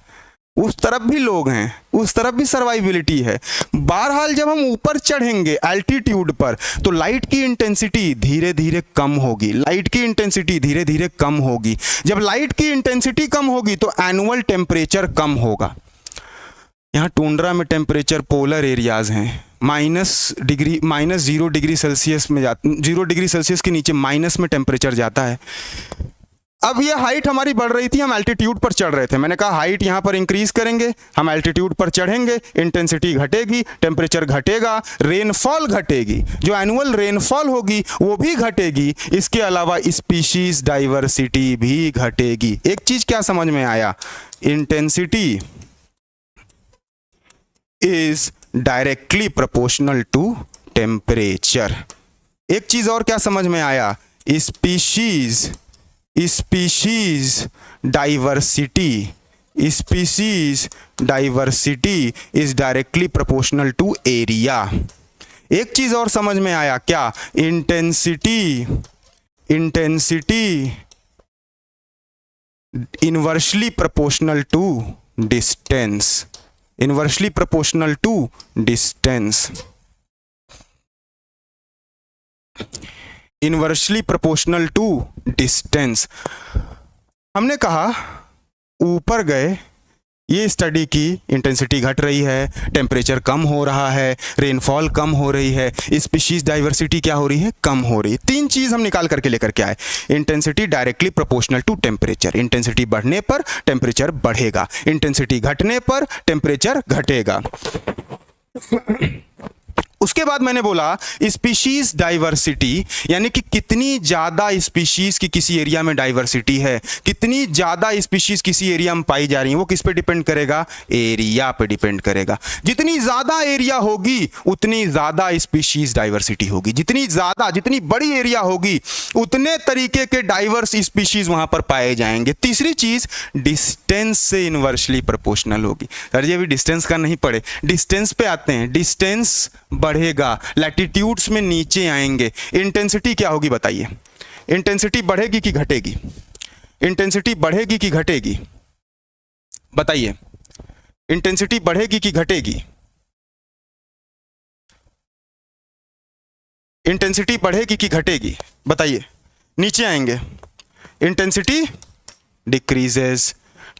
उस तरफ भी लोग हैं, उस तरफ भी सर्वाइबिलिटी है। बहरहाल जब हम ऊपर चढ़ेंगे एल्टीट्यूड पर तो लाइट की इंटेंसिटी धीरे धीरे कम होगी। लाइट की इंटेंसिटी धीरे धीरे कम होगी। जब लाइट की इंटेंसिटी कम होगी तो एनुअल टेम्परेचर कम होगा। यहाँ टुंड्रा में टेम्परेचर, पोलर एरियाज हैं, -0 डिग्री सेल्सियस में 0 डिग्री सेल्सियस के नीचे माइनस में टेम्परेचर जाता है। अब ये हाइट हमारी बढ़ रही थी, हम एल्टीट्यूड पर चढ़ रहे थे। मैंने कहा हाइट यहाँ पर इंक्रीज करेंगे, हम एल्टीट्यूड पर चढ़ेंगे, इंटेंसिटी घटेगी, टेम्परेचर घटेगा, रेनफॉल घटेगी। जो एनुअल रेनफॉल होगी वो भी घटेगी। इसके अलावा स्पीशीज डाइवर्सिटी भी घटेगी। एक चीज क्या समझ में आया, intensity is directly proportional to temperature. एक चीज और क्या समझ में आया, species diversity is directly proportional to area. एक चीज और समझ में आया, क्या, intensity inversely proportional to distance, inversely proportional to distance, inversely proportional to distance. हमने कहा ऊपर गए, ये स्टडी की, इंटेंसिटी घट रही है, टेम्परेचर कम हो रहा है, रेनफॉल कम हो रही है, स्पीशीज डाइवर्सिटी क्या हो रही है, कम हो रही है। तीन चीज हम निकाल करके लेकर के आए। Intensity directly proportional to temperature, intensity बढ़ने पर टेम्परेचर बढ़ेगा, इंटेंसिटी घटने पर टेम्परेचर घटेगा। उसके बाद मैंने बोला स्पीशीज डाइवर्सिटी, यानी कि कितनी ज्यादा स्पीशीज की किसी एरिया में डाइवर्सिटी है, कितनी ज्यादा स्पीशीज किसी एरिया में पाई जा रही है, वो किस पे डिपेंड करेगा, एरिया पे डिपेंड करेगा। जितनी ज्यादा एरिया होगी उतनी ज्यादा स्पीशीज डाइवर्सिटी होगी। जितनी बड़ी एरिया होगी उतने तरीके के डाइवर्स स्पीशीज वहां पर पाए जाएंगे। तीसरी चीज, डिस्टेंस से इनवर्सली प्रोपोर्शनल होगी। सर जी अभी डिस्टेंस का नहीं पढ़े, डिस्टेंस पे आते हैं। डिस्टेंस बढ़ेगा, लैटिट्यूड्स में नीचे आएंगे, इंटेंसिटी क्या होगी बताइए, इंटेंसिटी बढ़ेगी कि घटेगी, इंटेंसिटी बढ़ेगी कि घटेगी, बताइए, इंटेंसिटी बढ़ेगी कि घटेगी, इंटेंसिटी बढ़ेगी कि घटेगी, बताइए। नीचे आएंगे, intensity decreases,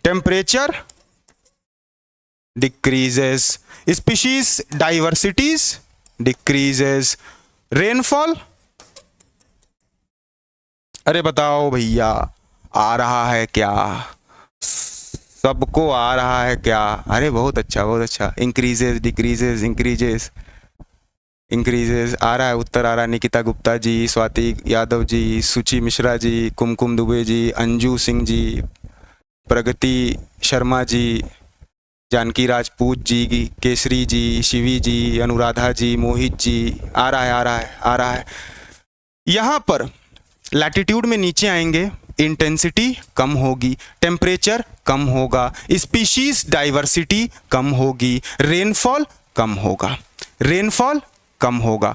temperature decreases, species diversities decreases, rainfall, अरे बताओ भैया आ रहा है क्या, सबको आ रहा है क्या, अरे बहुत अच्छा बहुत अच्छा, इंक्रीजेस डिक्रीजेस इंक्रीजेस इंक्रीजेस आ रहा है, उत्तर आ रहा है। निकिता गुप्ता जी, स्वाति यादव जी, सुची मिश्रा जी, कुमकुम दुबे जी, अंजू सिंह जी, प्रगति शर्मा जी, जानकी राजपूत जी, केसरी जी, शिवी जी, अनुराधा जी, मोहित जी, आ रहा है। यहाँ पर लैटिट्यूड में नीचे आएंगे, इंटेंसिटी कम होगी, टेम्परेचर कम होगा, स्पीशीज डाइवर्सिटी कम होगी, रेनफॉल कम होगा, रेनफॉल कम होगा।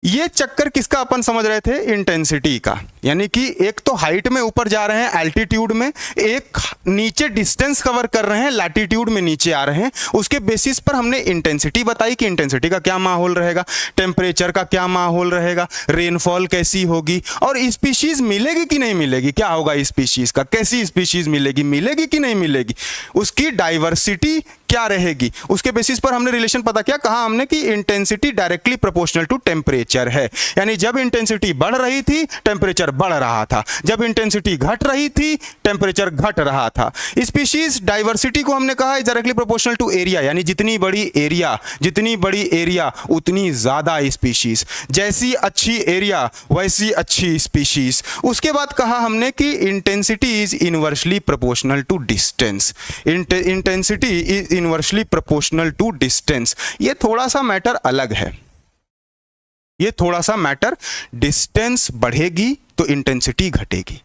ये चक्कर किसका अपन समझ रहे थे, इंटेंसिटी का, यानी कि एक तो हाइट में ऊपर जा रहे हैं एल्टीट्यूड में, एक नीचे डिस्टेंस कवर कर रहे हैं लैटिट्यूड में नीचे आ रहे हैं। उसके बेसिस पर हमने इंटेंसिटी बताई कि इंटेंसिटी का क्या माहौल रहेगा, टेम्परेचर का क्या माहौल रहेगा, रेनफॉल कैसी होगी, और स्पीशीज मिलेगी कि नहीं मिलेगी, क्या होगा स्पीशीज का, कैसी स्पीशीज मिलेगी, मिलेगी कि नहीं मिलेगी, उसकी डाइवर्सिटी क्या रहेगी। उसके बेसिस पर हमने रिलेशन पता किया, कहा हमने कि intensity directly proportional to temperature है, यानी जब इंटेंसिटी बढ़ रही थी टेम्परेचर बढ़ रहा था, जब इंटेंसिटी घट रही थी टेम्परेचर घट रहा था। स्पीशीज डाइवर्सिटी को हमने कहा is directly proportional to area, यानी जितनी बड़ी एरिया उतनी ज्यादा स्पीशीज, जैसी अच्छी एरिया वैसी अच्छी स्पीशीज। उसके बाद कहा हमने कि intensity is inversely proportional to distance, intensity is inversely proportional to distance. ये थोड़ा सा मैटर अलग है, ये थोड़ा सा मैटर, डिस्टेंस बढ़ेगी तो इंटेंसिटी घटेगी,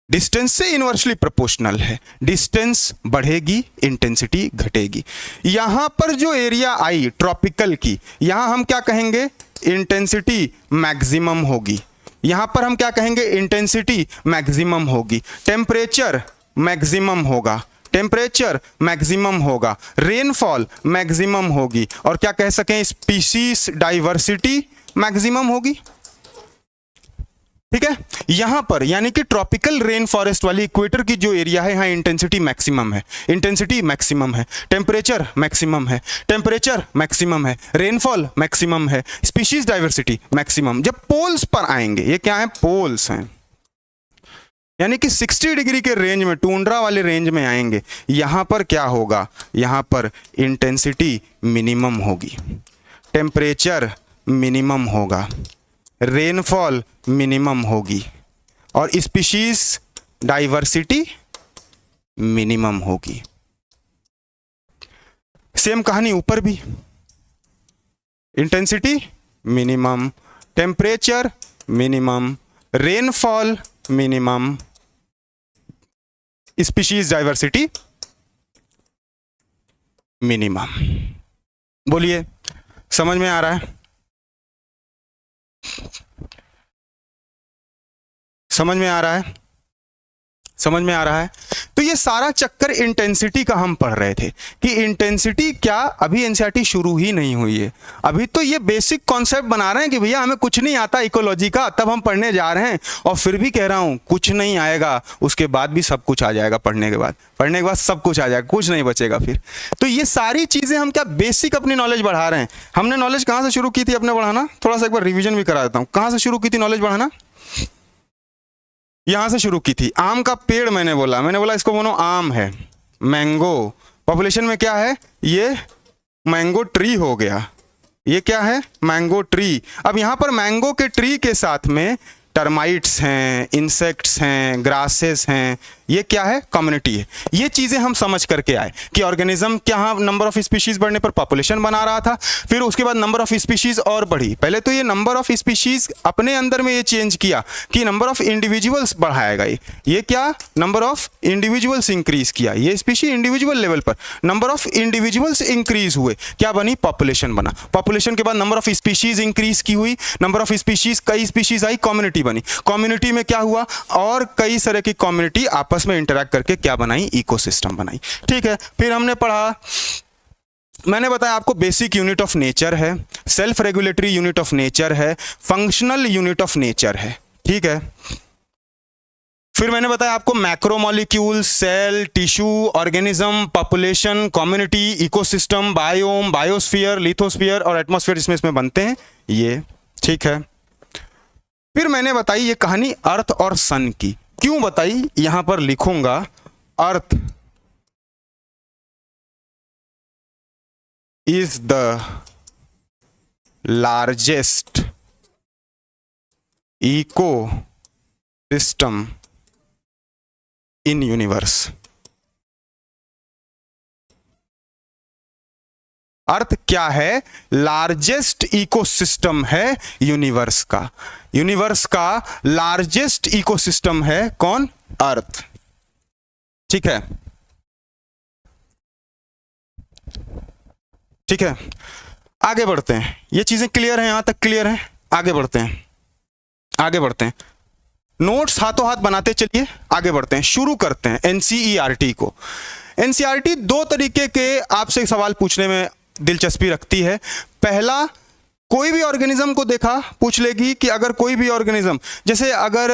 डिस्टेंस से इनवर्सली प्रोपोर्शनल है, डिस्टेंस बढ़ेगी इंटेंसिटी घटेगी। यहां पर जो एरिया आई ट्रॉपिकल की, यहां हम क्या कहेंगे, इंटेंसिटी मैक्सिमम होगी, यहां पर हम क्या कहेंगे, इंटेंसिटी मैक्सिमम होगी, टेम्परेचर मैक्सिमम होगा, टेम्परेचर मैक्सिमम होगा, रेनफॉल मैक्सिमम होगी, और क्या कह सकें, स्पीशीज डाइवर्सिटी मैक्सिमम होगी। ठीक है, यहां पर यानी कि ट्रॉपिकल रेन फॉरेस्ट वाली इक्वेटर की जो एरिया है, यहां इंटेंसिटी मैक्सिमम है, इंटेंसिटी मैक्सिमम है, टेम्परेचर मैक्सिमम है, टेम्परेचर मैक्सिमम है, रेनफॉल मैक्सिमम है, स्पीशीज डाइवर्सिटी मैक्सिमम। जब पोल्स पर आएंगे, ये क्या है, पोल्स हैं, यानी कि 60 डिग्री के रेंज में, टूंड्रा वाले रेंज में आएंगे, यहां पर क्या होगा, यहां पर इंटेंसिटी मिनिमम होगी, टेम्परेचर मिनिमम होगा, रेनफॉल मिनिमम होगी, और स्पीशीज डाइवर्सिटी मिनिमम होगी। सेम कहानी ऊपर भी, intensity minimum, temperature minimum, rainfall minimum, species diversity minimum. बोलिए, समझ में आ रहा है, समझ में आ रहा है, समझ में आ रहा है। तो ये सारा चक्कर इंटेंसिटी का हम पढ़ रहे थे कि इंटेंसिटी क्या, अभी एनसीईआरटी शुरू ही नहीं हुई है, अभी तो ये बेसिक कॉन्सेप्ट बना रहे हैं कि भैया हमें कुछ नहीं आता इकोलॉजी का, तब हम पढ़ने जा रहे हैं, और फिर भी कह रहा हूं कुछ नहीं आएगा, उसके बाद भी सब कुछ आ जाएगा, पढ़ने के बाद सब कुछ आ जाएगा, कुछ नहीं बचेगा फिर। तो ये सारी चीजें हम क्या बेसिक अपनी नॉलेज बढ़ा रहे हैं। हमने नॉलेज कहां से शुरू की थी अपने बढ़ाना, थोड़ा सा एक बार रिविजन भी करा देता हूं, कहां से शुरू की थी नॉलेज बढ़ाना, यहां से शुरू की थी। आम का पेड़ मैंने बोला इसको बोलो आम है, मैंगो, पॉपुलेशन में क्या है, ये मैंगो ट्री हो गया, ये क्या है, मैंगो ट्री। अब यहां पर मैंगो के ट्री के साथ में टर्माइट्स हैं, इंसेक्ट्स हैं, ग्रासेस हैं, ये क्या है, कम्युनिटी है। ये चीजें हम समझ करके आए कि ऑर्गेनिज्म क्या, नंबर ऑफ स्पीशीज बढ़ने पर पॉपुलेशन बना रहा था, फिर उसके बाद नंबर ऑफ स्पीशीज और बढ़ी। पहले तो ये नंबर ऑफ स्पीशीज अपने अंदर में ये चेंज किया कि नंबर ऑफ इंडिविजुअल्स बढ़ाएगा, ये क्या, नंबर ऑफ इंडिविजुअल्स इंक्रीज किया, ये स्पीशीज इंडिविजुअल लेवल पर नंबर ऑफ इंडिविजुअल्स इंक्रीज हुए, क्या बनी, पॉपुलेशन बना। पॉपुलेशन के बाद नंबर ऑफ स्पीशीज इंक्रीज की हुई, नंबर ऑफ स्पीशीज, कई स्पीशीज आई, कम्युनिटी बनी, कम्युनिटी में क्या हुआ, और कई तरह की कम्युनिटी आपस में इंटरैक्ट करके क्या बनाई, इकोसिस्टम बनाई। ठीक है, फिर हमने पढ़ा, मैंने बताया आपको बेसिक यूनिट ऑफ नेचर है, self regulatory unit of nature है, फंक्शनल यूनिट ऑफ नेचर है। ठीक है, फिर मैंने बताया आपको macromolecule, cell, tissue, organism, population, community, ecosystem, biome, biosphere, lithosphere और एटमॉस्फेयर इसमें बनते हैं ये। ठीक है, फिर मैंने बताई ये कहानी अर्थ और सन की। क्यों बताई, यहां पर लिखूंगा, earth is the largest ecosystem in universe. Earth क्या है, लार्जेस्ट इकोसिस्टम है यूनिवर्स का, यूनिवर्स का लार्जेस्ट इकोसिस्टम है कौन, अर्थ। ठीक है, ठीक है, आगे बढ़ते हैं। ये चीजें क्लियर हैं, यहां तक क्लियर है, आगे बढ़ते हैं, आगे बढ़ते हैं, नोट्स हाथों हाथ बनाते चलिए, आगे बढ़ते हैं, शुरू करते हैं एनसीईआरटी को। एनसीईआरटी दो तरीके के आपसे सवाल पूछने में दिलचस्पी रखती है। पहला, कोई भी ऑर्गेनिज्म को देखा पूछ लेगी कि अगर कोई भी ऑर्गेनिज्म, जैसे अगर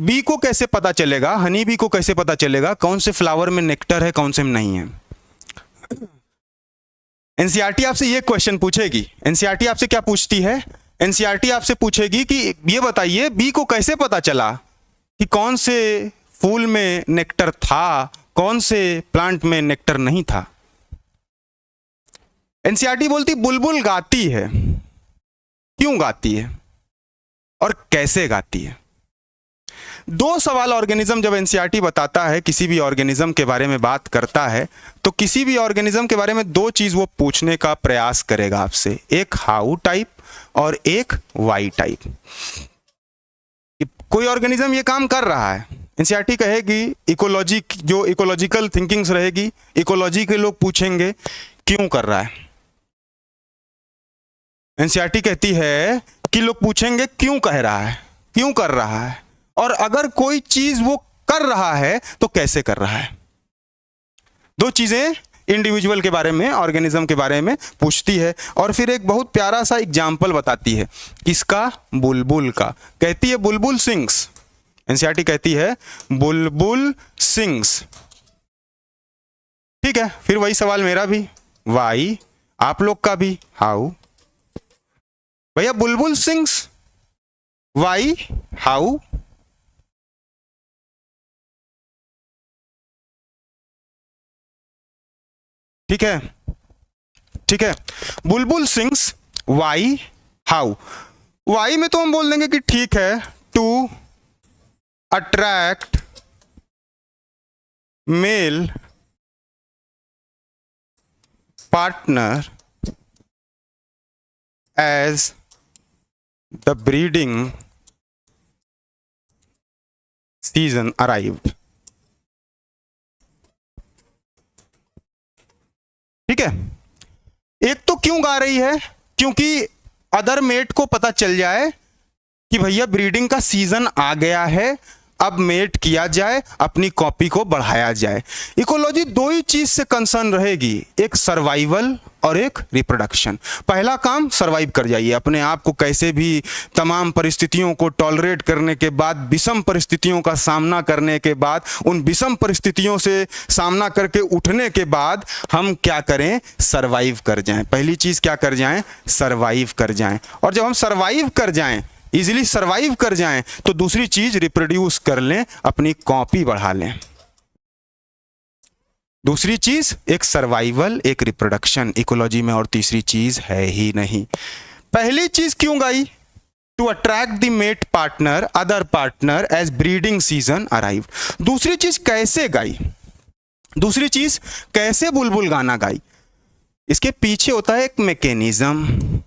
बी को कैसे पता चलेगा, हनी बी को कैसे पता चलेगा कौन से फ्लावर में नेक्टर है कौन से में नहीं है। एनसीईआरटी आपसे ये क्वेश्चन पूछेगी। एनसीईआरटी आपसे क्या पूछती है? एनसीईआरटी आपसे पूछेगी कि ये बताइए बी को कैसे पता चला कि कौन से फूल में नेक्टर था, कौन से प्लांट में नेक्टर नहीं था। एनसीईआरटी बोलती बुलबुल गाती है, क्यों गाती है और कैसे गाती है। दो सवाल ऑर्गेनिज्म जब एनसीईआरटी बताता है, किसी भी ऑर्गेनिज्म के बारे में बात करता है, तो किसी भी ऑर्गेनिज्म के बारे में दो चीज वो पूछने का प्रयास करेगा आपसे, एक हाउ टाइप और एक वाई टाइप। कोई ऑर्गेनिज्म ये काम कर रहा है, एनसीईआरटी कहेगी इकोलॉजी, जो इकोलॉजिकल थिंकिंग्स रहेगी, इकोलॉजी के लोग पूछेंगे क्यों कर रहा है। एनसीईआरटी कहती है कि लोग पूछेंगे क्यों कह रहा है, क्यों कर रहा है, और अगर कोई चीज वो कर रहा है तो कैसे कर रहा है। दो चीजें इंडिविजुअल के बारे में, ऑर्गेनिज्म के बारे में पूछती है। और फिर एक बहुत प्यारा सा एग्जाम्पल बताती है, किसका? बुलबुल का। कहती है बुलबुल सिंग्स। एनसीईआरटी कहती है बुलबुल सिंग्स। ठीक है, फिर वही सवाल मेरा भी, वाई, आप लोग का भी हाउ। भैया बुलबुल सिंग्स, वाई, हाउ। ठीक है, ठीक है, बुलबुल सिंग्स, वाई, हाउ। वाई में तो हम बोल देंगे कि ठीक है, to attract male partner as the breeding season arrived. ठीक है, एक तो क्यों गा रही है? क्योंकि अदर मेट को पता चल जाए कि भैया ब्रीडिंग का सीजन आ गया है, अब मेट किया जाए, अपनी कॉपी को बढ़ाया जाए। इकोलॉजी दो ही चीज से कंसर्न रहेगी, एक सर्वाइवल और एक रिप्रोडक्शन। पहला काम, सर्वाइव कर जाइए, अपने आप को कैसे भी तमाम परिस्थितियों को टॉलरेट करने के बाद, विषम परिस्थितियों का सामना करने के बाद, उन विषम परिस्थितियों से सामना करके उठने के बाद हम क्या करें? सर्वाइव कर जाएं। पहली चीज क्या कर जाएं? सर्वाइव कर जाएं। और जब हम सर्वाइव कर जाएं, इजीली सर्वाइव कर जाएं, तो दूसरी चीज रिप्रोड्यूस कर लें, अपनी कॉपी बढ़ा लें। दूसरी चीज एक सर्वाइवल, एक रिप्रोडक्शन, इकोलॉजी में और तीसरी चीज है ही नहीं। पहली चीज क्यों गाई? To attract the mate partner, other partner as breeding season arrive. दूसरी चीज कैसे गाई? दूसरी चीज कैसे बुलबुल गाना गाई? इसके पीछे होता है एक मैकेनिज्म,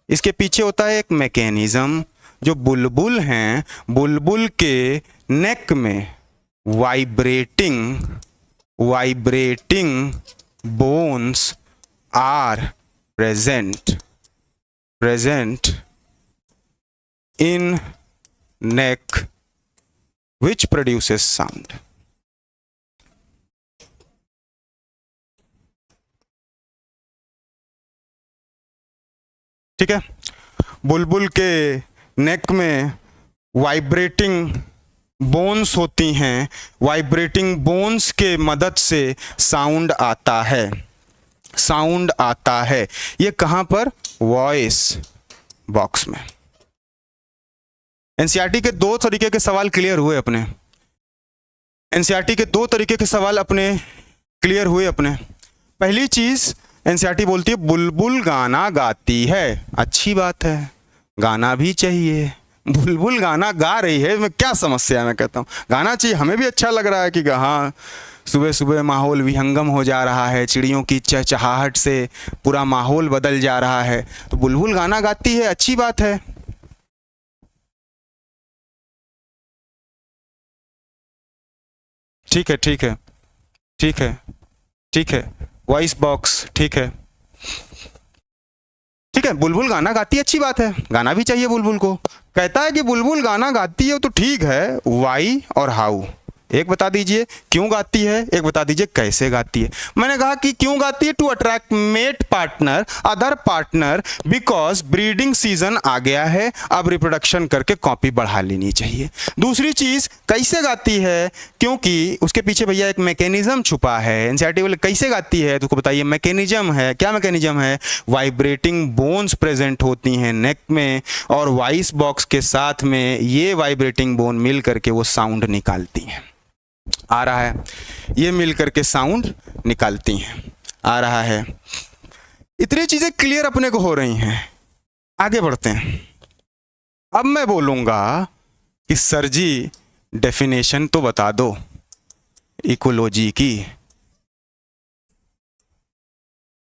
इसके पीछे होता है एक मैकेनिज्म। जो बुलबुल हैं, बुलबुल के नेक में vibrating bones are present in neck which produces sound. ठीक है, बुलबुल के नेक में वाइब्रेटिंग बोन्स होती हैं, वाइब्रेटिंग बोन्स के मदद से साउंड आता है, साउंड आता है। ये कहां पर? वॉइस बॉक्स में। एनसीईआरटी के दो तरीके के सवाल क्लियर हुए अपने, एनसीईआरटी के दो तरीके के सवाल अपने क्लियर हुए अपने। पहली चीज एनसीईआरटी बोलती है बुलबुल गाना गाती है, अच्छी बात है, गाना भी चाहिए। बुलबुल गाना गा रही है, मैं क्या समस्या है? मैं कहता हूँ गाना चाहिए, हमें भी अच्छा लग रहा है कि हाँ सुबह सुबह माहौल विहंगम हो जा रहा है, चिड़ियों की चहचहाहट से पूरा माहौल बदल जा रहा है, तो बुलबुल गाना गाती है, अच्छी बात है। ठीक है, ठीक है, ठीक है, ठीक है, वॉइस बॉक्स, ठीक है, ठीक ठीक है, बुलबुल गाना गाती है, अच्छी बात है, गाना भी चाहिए बुलबुल को। कहता है कि बुलबुल गाना गाती है तो ठीक है, वाई और हाउ, एक बता दीजिए क्यों गाती है, एक बता दीजिए कैसे गाती है। मैंने कहा कि क्यों गाती है, to attract mate partner, other partner, because breeding season आ गया है, अब रिप्रोडक्शन करके कॉपी बढ़ा लेनी चाहिए। दूसरी चीज कैसे गाती है, क्योंकि उसके पीछे भैया एक मैकेनिज्म छुपा है। एनसीईआरटी बोले कैसे गाती है, तो बताइए मैकेनिज्म है, क्या मैकेनिज्म है, वाइब्रेटिंग बोन्स प्रेजेंट होती हैं नेक में, और वॉइस बॉक्स के साथ में ये वाइब्रेटिंग बोन मिल करके वो साउंड निकालती हैं। आ रहा है, ये मिल करके साउंड निकालती हैं, आ रहा है। इतनी चीजें क्लियर अपने को हो रही हैं, आगे बढ़ते हैं। अब मैं बोलूंगा कि सर जी डेफिनेशन तो बता दो इकोलॉजी की,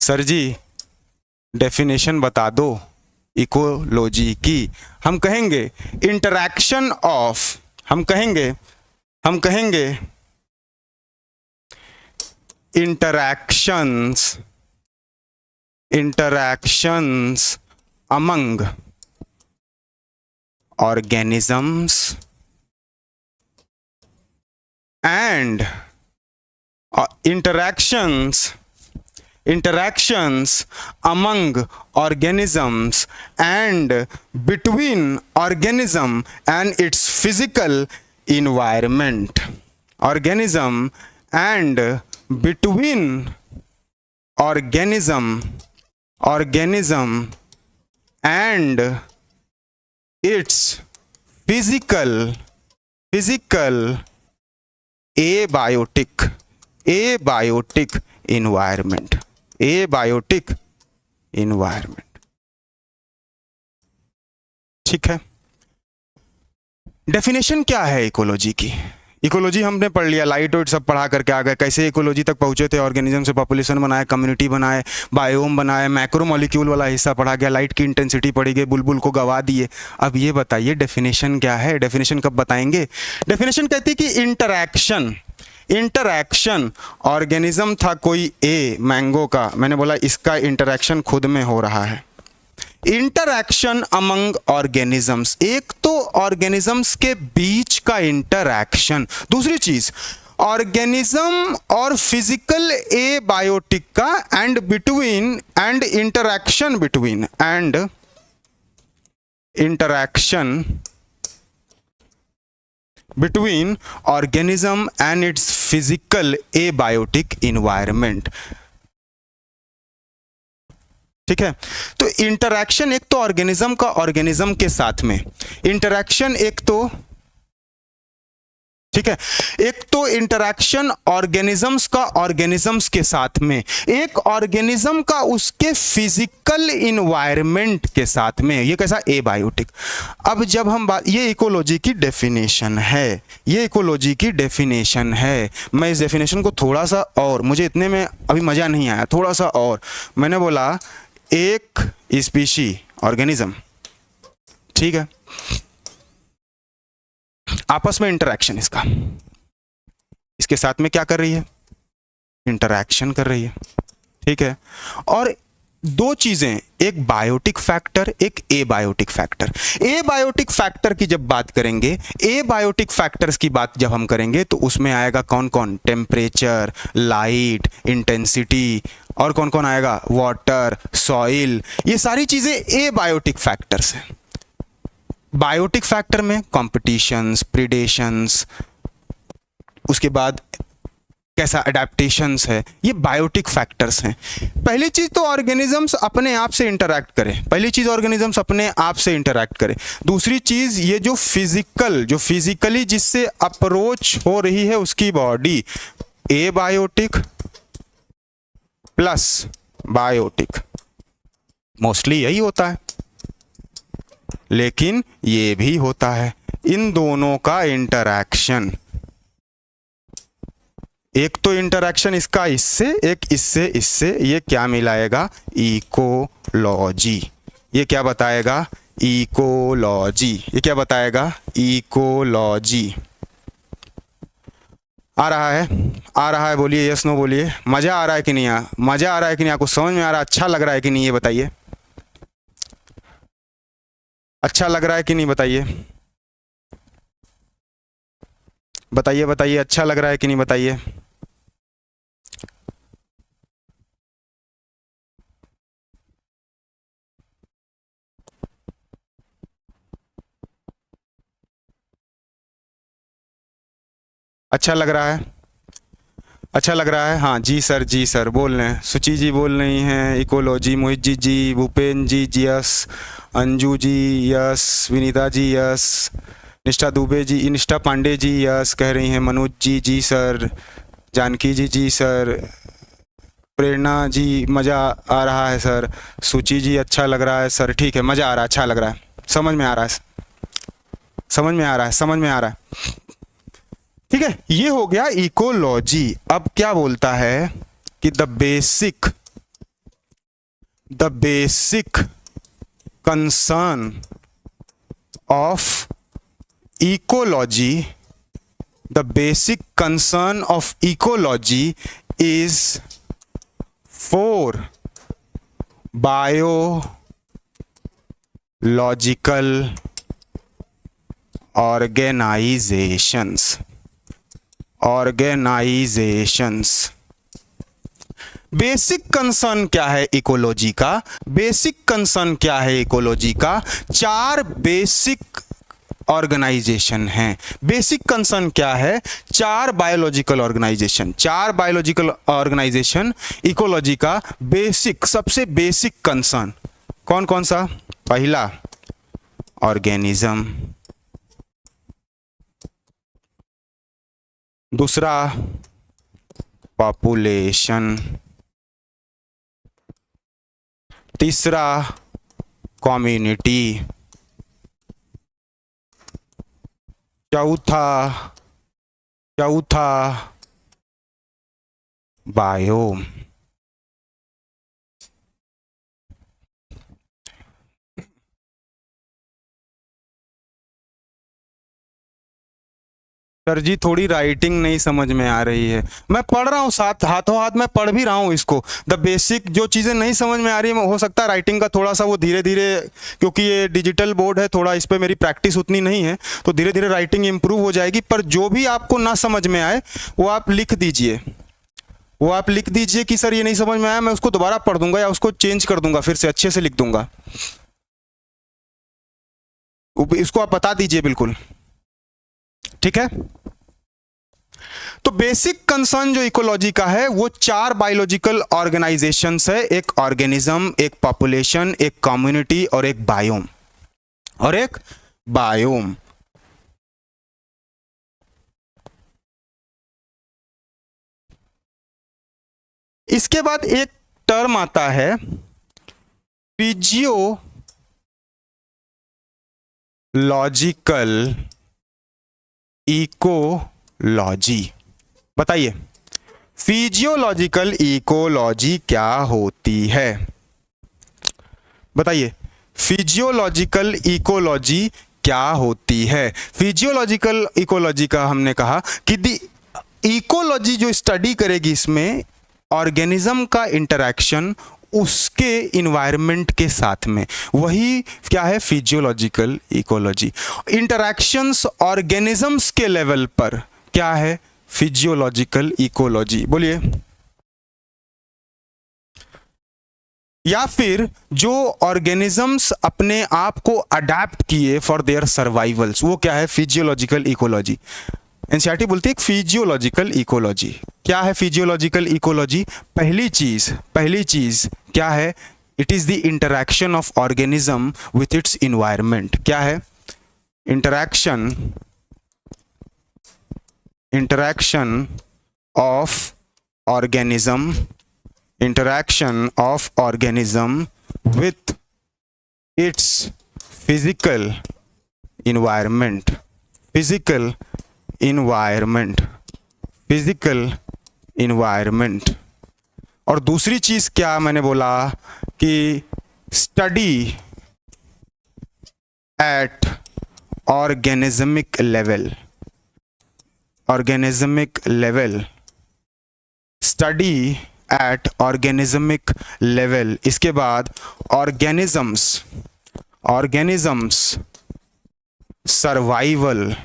सर जी डेफिनेशन बता दो इकोलॉजी की। हम कहेंगे इंटरैक्शन ऑफ, हम कहेंगे interactions among organisms and interactions among organisms and between organism and its physical environment, organism and between organism and its physical abiotic environment, abiotic environment। ठीक है, डेफिनेशन क्या है इकोलॉजी की? इकोलॉजी हमने पढ़ लिया, लाइट वेट सब पढ़ा करके आ गए, कैसे इकोलॉजी तक पहुंचे थे, ऑर्गेनिज्म से पॉपुलेशन बनाए, कम्युनिटी बनाए, बायोम बनाए, मैक्रो मॉलिक्यूल वाला हिस्सा पढ़ा गया, लाइट की इंटेंसिटी पढ़ी गई, बुलबुल को गवा दिए। अब ये बताइए डेफिनेशन क्या है, डेफिनेशन कब बताएंगे? डेफिनेशन कहती है कि इंटरैक्शन ऑर्गेनिज्म था कोई ए मैंगो का, मैंने बोला इसका इंटरैक्शन खुद में हो रहा है। इंटरैक्शन अमंग ऑर्गेनिजम्स, एक तो ऑर्गेनिजम्स के बीच का इंटरैक्शन, दूसरी चीज ऑर्गेनिज्म और फिजिकल ए बायोटिक का, and between and interaction between and interaction between organism and its physical abiotic environment. ठीक है, तो इंटरैक्शन एक तो ऑर्गेनिज्म का ऑर्गेनिज्म के साथ में इंटरैक्शन, एक तो ठीक है, एक तो इंटरैक्शन ऑर्गेनिजम्स का ऑर्गेनिजम्स के साथ में, एक ऑर्गेनिज्म का उसके फिजिकल इन्वायरमेंट के साथ में, ये कैसा ए बायोटिक। अब जब हम बात, ये इकोलॉजी की डेफिनेशन है, ये इकोलॉजी की डेफिनेशन है। मैं इस डेफिनेशन को थोड़ा सा और, मुझे इतने में अभी मजा नहीं आया, थोड़ा सा और, मैंने बोला एक स्पीशी ऑर्गेनिज्म, ठीक है, आपस में इंटरैक्शन, इसका इसके साथ में क्या कर रही है, इंटरैक्शन कर रही है, ठीक है। और दो चीजें, एक बायोटिक फैक्टर, एक एबायोटिक फैक्टर। एबायोटिक फैक्टर की जब बात करेंगे, एबायोटिक फैक्टर्स की बात जब हम करेंगे तो उसमें आएगा कौन कौन, टेम्परेचर, लाइट, इंटेंसिटी, और कौन कौन आएगा, वाटर, सॉइल, ये सारी चीजें एबायोटिक फैक्टर्स हैं। बायोटिक फैक्टर में कॉम्पिटिशंस, प्रीडेशंस, उसके बाद कैसा अडेप्टेशंस है, ये बायोटिक फैक्टर्स हैं। पहली चीज तो ऑर्गेनिजम्स अपने आप से इंटरैक्ट करें, पहली चीज ऑर्गेनिजम्स अपने आप से इंटरैक्ट करें। दूसरी चीज ये जो फिजिकली जिससे अप्रोच हो रही है उसकी बॉडी, ए बायोटिक प्लस बायोटिक, मोस्टली यही होता है, लेकिन ये भी होता है। इन दोनों का इंटरैक्शन, एक तो इंटरैक्शन इसका इससे, एक इससे, ये क्या मिलाएगा, इकोलॉजी। ये क्या बताएगा, इकोलॉजी। ये क्या बताएगा, इकोलॉजी। आ रहा है, बोलिए यस नो बोलिए। मजा आ रहा है कि नहीं, मजा आ रहा है कि नहीं, आपको समझ में आ रहा है, अच्छा लग रहा है कि नहीं, ये बताइए। अच्छा लग रहा है कि नहीं, बताइए बताइए बताइए, अच्छा लग रहा है कि नहीं, बताइए। अच्छा लग रहा है, अच्छा लग रहा है, हाँ जी सर बोल रहे हैं, सुची जी बोल रही हैं, इकोलॉजी, मोहित जी, भूपेन जी yes, Anju ji yes, Vinita ji yes, निष्ठा दुबे जी, निष्ठा पांडे जी यस कह रही हैं, मनोज जी सर, जानकी जी सर, प्रेरणा जी मज़ा आ रहा है सर, सुची जी अच्छा लग रहा है सर, ठीक है, मज़ा आ रहा है, अच्छा लग रहा है, समझ में आ रहा है, समझ में आ रहा है, समझ में आ रहा है। ठीक है, ये हो गया इकोलॉजी। अब क्या बोलता है कि the basic concern of ecology, the basic concern of ecology is four biological organisations. Basic concern क्या है इकोलॉजी का? बेसिक कंसर्न क्या है इकोलॉजी का? चार बेसिक ऑर्गेनाइजेशन हैं। बेसिक कंसर्न क्या है? चार बायोलॉजिकल ऑर्गेनाइजेशन। चार बायोलॉजिकल ऑर्गेनाइजेशन इकोलॉजी का बेसिक, सबसे बेसिक कंसर्न कौन कौन सा? पहला ऑर्गेनिज्म, दूसरा पॉपुलेशन, तीसरा कम्युनिटी, चौथा बायोम। सर जी थोड़ी राइटिंग नहीं समझ में आ रही है, मैं पढ़ रहा हूँ, साथ हाथों हाथ मैं पढ़ भी रहा हूँ इसको। द बेसिक जो चीज़ें नहीं समझ में आ रही है, हो सकता है राइटिंग का थोड़ा सा वो धीरे धीरे, क्योंकि ये डिजिटल बोर्ड है, थोड़ा इस पर मेरी प्रैक्टिस उतनी नहीं है, तो धीरे धीरे राइटिंग इंप्रूव हो जाएगी। पर जो भी आपको ना समझ में आए वो आप लिख दीजिए, वो आप लिख दीजिए कि सर ये नहीं समझ में आया, मैं उसको दोबारा पढ़ दूंगा या उसको चेंज कर दूंगा, फिर से अच्छे से लिख दूंगा। इसको आप बता दीजिए बिल्कुल, ठीक है। तो बेसिक कंसर्न जो इकोलॉजी का है वो चार बायोलॉजिकल ऑर्गेनाइजेशंस है, एक ऑर्गेनिज्म, एक पॉपुलेशन, एक कम्युनिटी और एक बायोम। इसके बाद एक टर्म आता है फिजियोलॉजिकल इकोलॉजी। बताइए फिजियोलॉजिकल इकोलॉजी क्या होती है? बताइए फिजियोलॉजिकल इकोलॉजी क्या होती है? फिजियोलॉजिकल इकोलॉजी का हमने कहा कि दी इकोलॉजी जो स्टडी करेगी इसमें ऑर्गेनिज्म का इंटरैक्शन उसके इन्वायरमेंट के साथ में, वही क्या है? Physiological ecology. इंटरैक्शंस ऑर्गेनिजम्स के लेवल पर क्या है? Physiological ecology. बोलिए। या फिर जो ऑर्गेनिजम्स अपने आप को अडेप्ट किए फॉर देयर सर्वाइवल्स, वो क्या है? Physiological ecology. एनसीईआरटी बोलती है फिजियोलॉजिकल इकोलॉजी। क्या है फिजियोलॉजिकल इकोलॉजी? पहली चीज क्या है? It is the interaction of organism with its environment. क्या है? Interaction of organism with its physical environment, और दूसरी चीज क्या मैंने बोला कि स्टडी एट ऑर्गेनिज्मिक लेवल। इसके बाद organisms organisms survival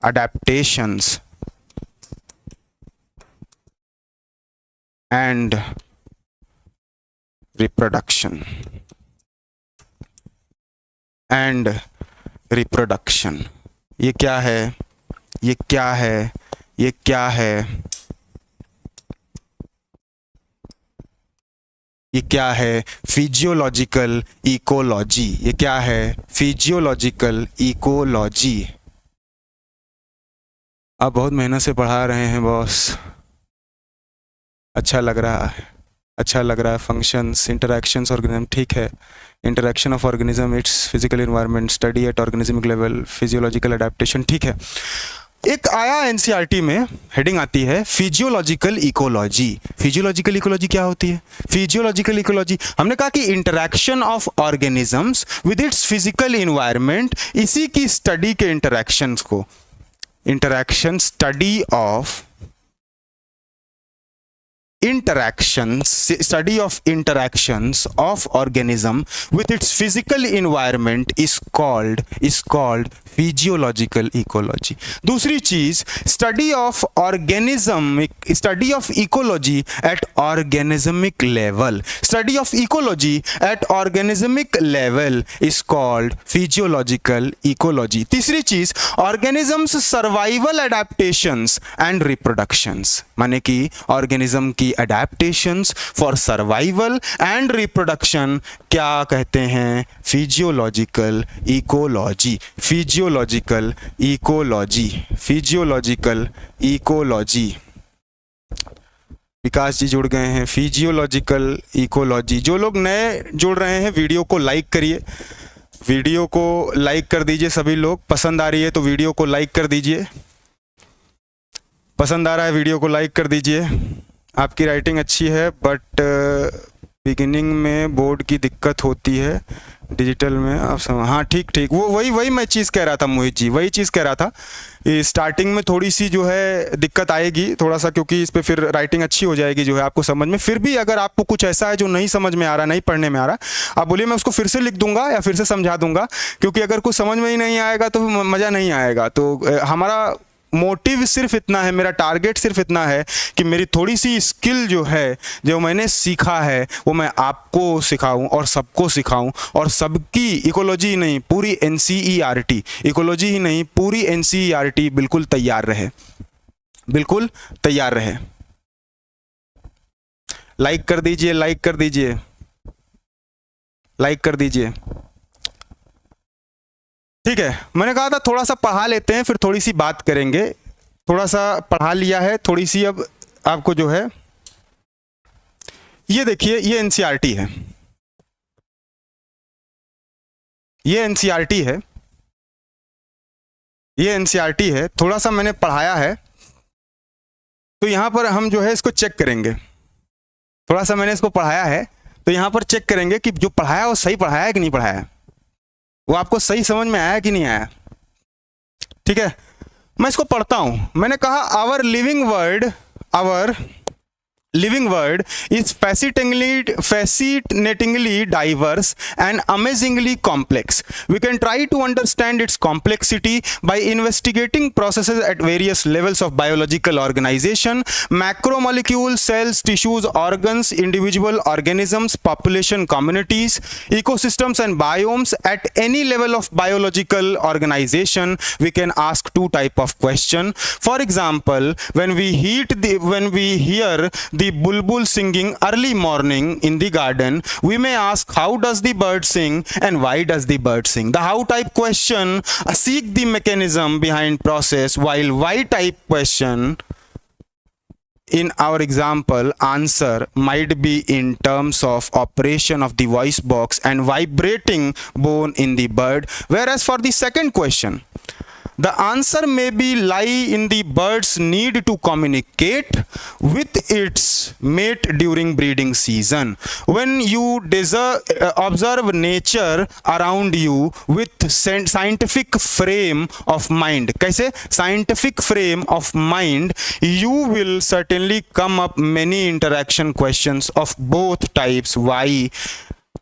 adaptations and reproduction ये क्या है, ये क्या है, ये क्या है, ये क्या है? Physiological ecology. ये क्या है? Physiological ecology. आप बहुत मेहनत से पढ़ा रहे हैं बॉस, अच्छा लग रहा है, अच्छा लग रहा है। फंक्शंस, इंटरैक्शंस, ऑर्गेनिज्म, ठीक है। Interaction of organism, it's physical environment, study eight organismic level, physiological adaptation, ठीक है। एक आया एनसीईआरटी में, हेडिंग आती है फिजियोलॉजिकल इकोलॉजी। फिजियोलॉजिकल इकोलॉजी क्या होती है? फिजियोलॉजिकल इकोलॉजी हमने कहा कि interaction of organisms with its physical environment, इसी की स्टडी के इंटरैक्शंस को, interaction, study of interactions, study of interactions of organism with its physical environment is called physiological ecology. दूसरी चीज, study of organism, study of ecology at organismic level, study of ecology at organismic level is called physiological ecology. तीसरी चीज, organisms survival adaptations and reproductions, माने कि organism की adaptations for survival and reproduction क्या कहते हैं? Physiological ecology. Physiological ecology, physiological ecology. Vikas ji जुड़ गए हैं। Physiological ecology. जो लोग नए जुड़ रहे हैं, वीडियो को लाइक करिए, वीडियो को लाइक कर दीजिए। सभी लोग, पसंद आ रही है तो वीडियो को लाइक कर दीजिए। पसंद आ रहा है, वीडियो को लाइक कर दीजिए। आपकी राइटिंग अच्छी है, बट बिगिनिंग में बोर्ड की दिक्कत होती है, डिजिटल में आप हाँ ठीक, वो वही मैं चीज़ कह रहा था मोहित जी, वही चीज़ कह रहा था। स्टार्टिंग में थोड़ी सी जो है दिक्कत आएगी थोड़ा सा, क्योंकि इस पे फिर राइटिंग अच्छी हो जाएगी जो है आपको समझ में। फिर भी अगर आपको कुछ ऐसा है जो नहीं समझ में आ रहा, नहीं पढ़ने में आ रहा, आप बोलिए, मैं उसको फिर से लिख दूंगा या फिर से समझा दूंगा, क्योंकि अगर कुछ समझ में ही नहीं आएगा तो मज़ा नहीं आएगा। तो हमारा मोटिव सिर्फ इतना है, मेरा टारगेट सिर्फ इतना है कि मेरी थोड़ी सी स्किल जो है, जो मैंने सीखा है, वो मैं आपको सिखाऊं और सबको सिखाऊं, और सबकी इकोलॉजी ही नहीं, पूरी एनसीईआरटी, इकोलॉजी ही नहीं, पूरी एनसीईआरटी बिल्कुल तैयार रहे, बिल्कुल तैयार रहे। लाइक कर दीजिए, लाइक कर दीजिए, लाइक कर दीजिए। ठीक है, मैंने कहा था थोड़ा सा पढ़ा लेते हैं, फिर थोड़ी सी बात करेंगे। थोड़ा सा पढ़ा लिया है, थोड़ी सी अब आपको जो है, ये देखिए, ये एनसीईआरटी है, ये एनसीईआरटी है, ये एनसीईआरटी है। थोड़ा सा मैंने पढ़ाया है, तो यहां पर हम जो है इसको चेक करेंगे। थोड़ा सा मैंने इसको पढ़ाया है, तो यहां पर चेक करेंगे कि जो पढ़ाया वो सही पढ़ाया है कि नहीं पढ़ाया है, वो आपको सही समझ में आया कि नहीं आया। ठीक है, मैं इसको पढ़ता हूं। मैंने कहा our living world is fascinatingly diverse and amazingly complex. We can try to understand its complexity by investigating processes at various levels of biological organization: macromolecules, cells, tissues, organs, individual organisms, population, communities, ecosystems and biomes. At any level of biological organization, we can ask two type of question. For example, when we hear the bulbul singing early morning in the garden, we may ask how does the bird sing and why does the bird sing. The how type question seek the mechanism behind process, while why type question, in our example, answer might be in terms of operation of the voice box and vibrating bone in the bird. Whereas for the second question, the answer may be lie in the bird's need to communicate with its mate during breeding season. When you observe nature around you with scientific frame of mind, कैसे? Scientific frame of mind, you will certainly come up many interaction questions of both types, why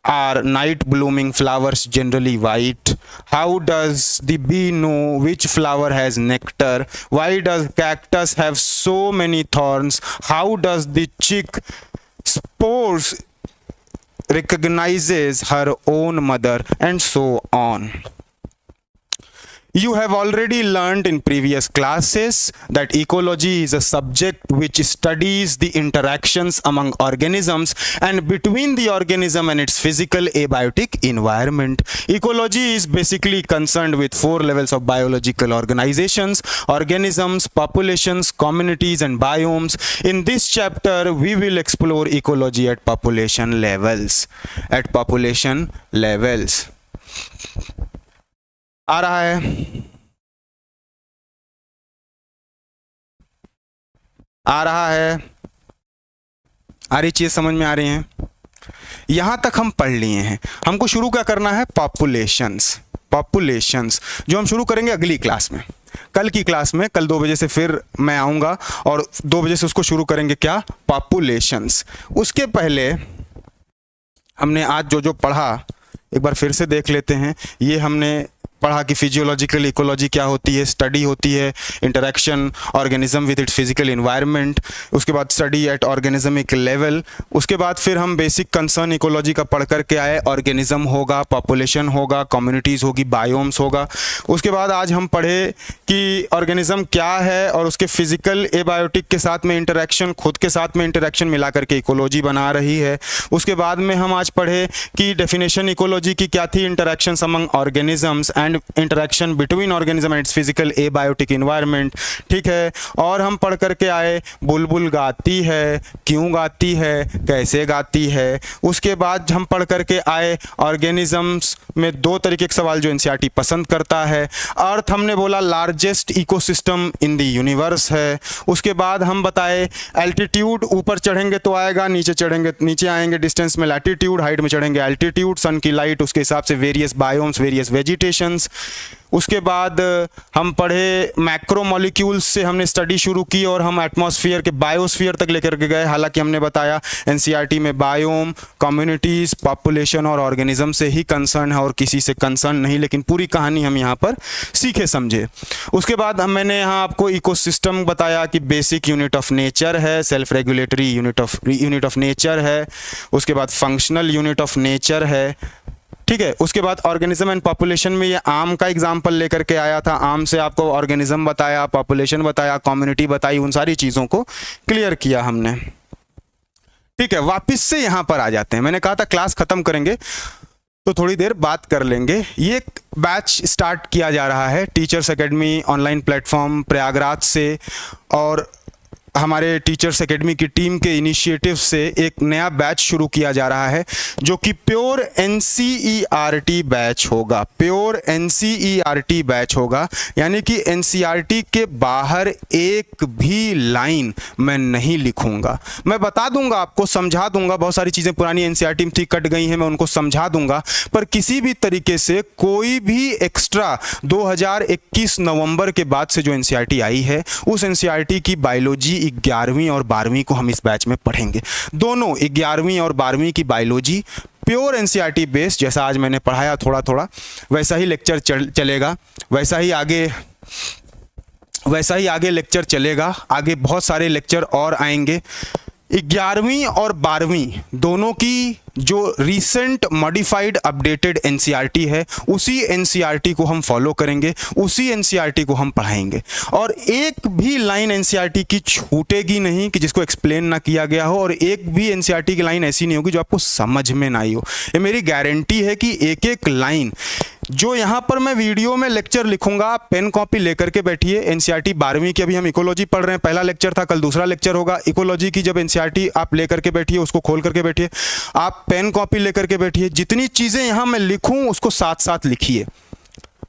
are night blooming flowers generally white? How does the bee know which flower has nectar? Why does cactus have so many thorns? How does the chick spores recognizes her own mother, and so on? You have already learned in previous classes that ecology is a subject which studies the interactions among organisms and between the organism and its physical abiotic environment. Ecology is basically concerned with 4 levels of biological organizations: organisms, populations, communities, and biomes. In this chapter, we will explore ecology at population levels. At population levels. आ रहा है? आ रहा है? आ रही चीज समझ में आ रही हैं? यहां तक हम पढ़ लिए हैं। हमको शुरू क्या करना है? पॉपुलेशंस। पॉपुलेशंस जो हम शुरू करेंगे अगली क्लास में, कल की क्लास में। कल 2 बजे से फिर मैं आऊंगा और 2 बजे से उसको शुरू करेंगे। क्या? पॉपुलेशंस। उसके पहले हमने आज जो जो पढ़ा एक बार फिर से देख लेते हैं। ये हमने पढ़ा कि फिजियोलॉजिकल इकोलॉजी क्या होती है, स्टडी होती है interaction organism with its physical environment, उसके बाद स्टडी एट ऑर्गेनिज्मिक लेवल, उसके बाद फिर हम बेसिक कंसर्न इकोलॉजी का पढ़ करके आए। ऑर्गेनिज्म होगा, पॉपुलेशन होगा, कम्युनिटीज़ होगी, बायोम्स होगा। उसके बाद आज हम पढ़े कि ऑर्गेनिज्म क्या है और उसके फिजिकल एबायोटिक के साथ में इंटरेक्शन, खुद के साथ में इंटरेक्शन मिला करके इकोलॉजी बना रही है। उसके बाद में हम आज पढ़े कि डेफिनेशन इकोलॉजी की क्या थी, interactions among organisms and interaction between organism and its physical abiotic environment. ठीक है। और हम पढ़ करके आए बुलबुल गाती है, क्यों गाती है, कैसे गाती है। उसके बाद हम पढ़ करके आए ऑर्गेनिजम्स में 2 तरीके के सवाल जो एनसीईआरटी पसंद करता है। अर्थ हमने बोला largest ecosystem in the universe है। उसके बाद हम बताए एल्टीट्यूड, ऊपर चढ़ेंगे तो आएगा, नीचे चढ़ेंगे नीचे आएंगे डिस्टेंस में लैटिट्यूड, हाइट में चढ़ेंगे एल्टीट्यूड, सन की लाइट उसके हिसाब से वेरियस बायोम्स, वेरियस वेजिटेशंस। उसके बाद हम पढ़े मैक्रो मॉलिक्यूल्स से हमने स्टडी शुरू की और हम एटमॉस्फेयर के बायोस्फीयर तक लेकर के गए। हालांकि हमने बताया एनसीईआरटी में बायोम, कम्युनिटीज़, पॉपुलेशन और ऑर्गेनिज्म से ही कंसर्न है और किसी से कंसर्न नहीं, लेकिन पूरी कहानी हम यहाँ पर सीखे समझे। उसके बाद मैंने यहाँ आपको इकोसिस्टम बताया कि बेसिक यूनिट ऑफ नेचर है, self regulatory unit of nature है। उसके बाद फंक्शनल यूनिट ऑफ नेचर है। ठीक है। उसके बाद ऑर्गेनिज्म एंड पॉपुलेशन में ये आम का एग्जांपल लेकर के आया था। आम से आपको ऑर्गेनिज्म बताया, पॉपुलेशन बताया, कम्युनिटी बताई, उन सारी चीज़ों को क्लियर किया हमने। ठीक है। वापस से यहाँ पर आ जाते हैं। मैंने कहा था क्लास खत्म करेंगे तो थोड़ी देर बात कर लेंगे। ये बैच स्टार्ट किया जा रहा है teachers academy online platform Prayagraj से, और हमारे टीचर्स एकेडमी की टीम के इनिशिएटिव से एक नया बैच शुरू किया जा रहा है जो कि प्योर एनसीईआरटी बैच होगा। प्योर एनसीईआरटी बैच होगा, यानी कि एनसीईआरटी के बाहर एक भी लाइन मैं नहीं लिखूंगा। मैं बता दूंगा आपको, समझा दूंगा, बहुत सारी चीज़ें पुरानी एनसीईआरटी में थी, कट गई हैं, मैं उनको समझा दूंगा, पर किसी भी तरीके से कोई भी एक्स्ट्रा 2021 नवंबर के बाद से जो एनसीईआरटी आई है उस एनसीईआरटी की बायोलॉजी 11वीं और 12वीं को हम इस बैच में पढ़ेंगे। दोनों 11वीं और 12वीं की बायोलॉजी प्योर एनसीईआरटी बेस्ड, जैसा आज मैंने पढ़ाया थोड़ा थोड़ा वैसा ही लेक्चर चलेगा, वैसा ही आगे लेक्चर चलेगा। आगे बहुत सारे लेक्चर और आएंगे। 11वीं और 12वीं दोनों की जो रीसेंट मॉडिफाइड अपडेटेड एनसीईआरटी है उसी एनसीईआरटी को हम फॉलो करेंगे, उसी एनसीईआरटी को हम पढ़ाएंगे, और एक भी लाइन एनसीईआरटी की छूटेगी नहीं कि जिसको एक्सप्लेन ना किया गया हो, और एक भी एनसीईआरटी की लाइन ऐसी नहीं होगी जो आपको समझ में ना आई हो। ये मेरी गारंटी है कि एक एक लाइन जो यहाँ पर मैं वीडियो में लेक्चर लिखूंगा, आप पेन कॉपी लेकर के बैठिए। एनसीईआरटी 12वीं की अभी हम इकोलॉजी पढ़ रहे हैं, पहला लेक्चर था, कल दूसरा लेक्चर होगा। इकोलॉजी की जब एनसीईआरटी आप लेकर के बैठिए, उसको खोल करके बैठिए, आप पेन कॉपी लेकर के बैठिए। जितनी चीज़ें यहाँ मैं लिखूं उसको साथ साथ लिखिए,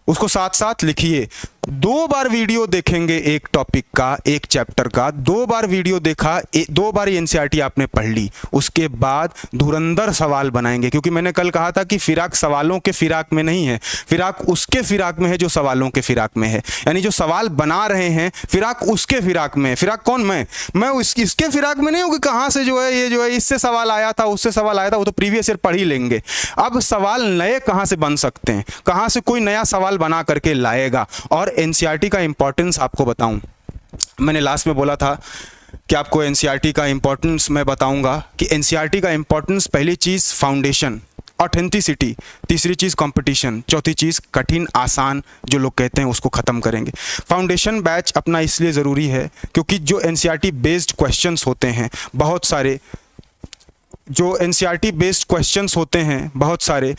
उसको साथ साथ लिखिए। 2 बार वीडियो देखेंगे एक टॉपिक का, एक चैप्टर का, 2 बार वीडियो देखा, 2 बार एनसीईआरटी आपने पढ़ ली, उसके बाद धुरंधर सवाल बनाएंगे। क्योंकि मैंने कल कहा था कि फिराक सवालों के फिराक में नहीं है, फिराक उसके फिराक में है जो सवालों के फिराक में है। यानी जो सवाल बना रहे हैं फिराक उसके फिराक में है। फिराक कौन? मैं इसके फिराक में नहीं हूँ कि कहाँ से जो है ये जो है इससे सवाल आया था, उससे सवाल आया था, वो तो प्रीवियस ईयर पढ़ ही लेंगे। अब सवाल नए कहाँ से बन सकते हैं, कहाँ से कोई नया सवाल बना करके लाएगा। और एनसीईआरटी का इंपॉर्टेंस आपको बताऊं, मैंने लास्ट में बोला था कि आपको एनसीईआरटी का इंपॉर्टेंस मैं बताऊंगा कि एनसीईआरटी का इंपॉर्टेंस, पहली चीज़ फाउंडेशन, ऑथेंटिसिटी, तीसरी चीज़ कंपटीशन, चौथी चीज़ कठिन आसान जो लोग कहते हैं उसको ख़त्म करेंगे। फाउंडेशन बैच अपना इसलिए ज़रूरी है क्योंकि जो एनसीईआरटी बेस्ड क्वेश्चंस होते हैं बहुत सारे, जो एनसीईआरटी बेस्ड क्वेश्चंस होते हैं बहुत सारे,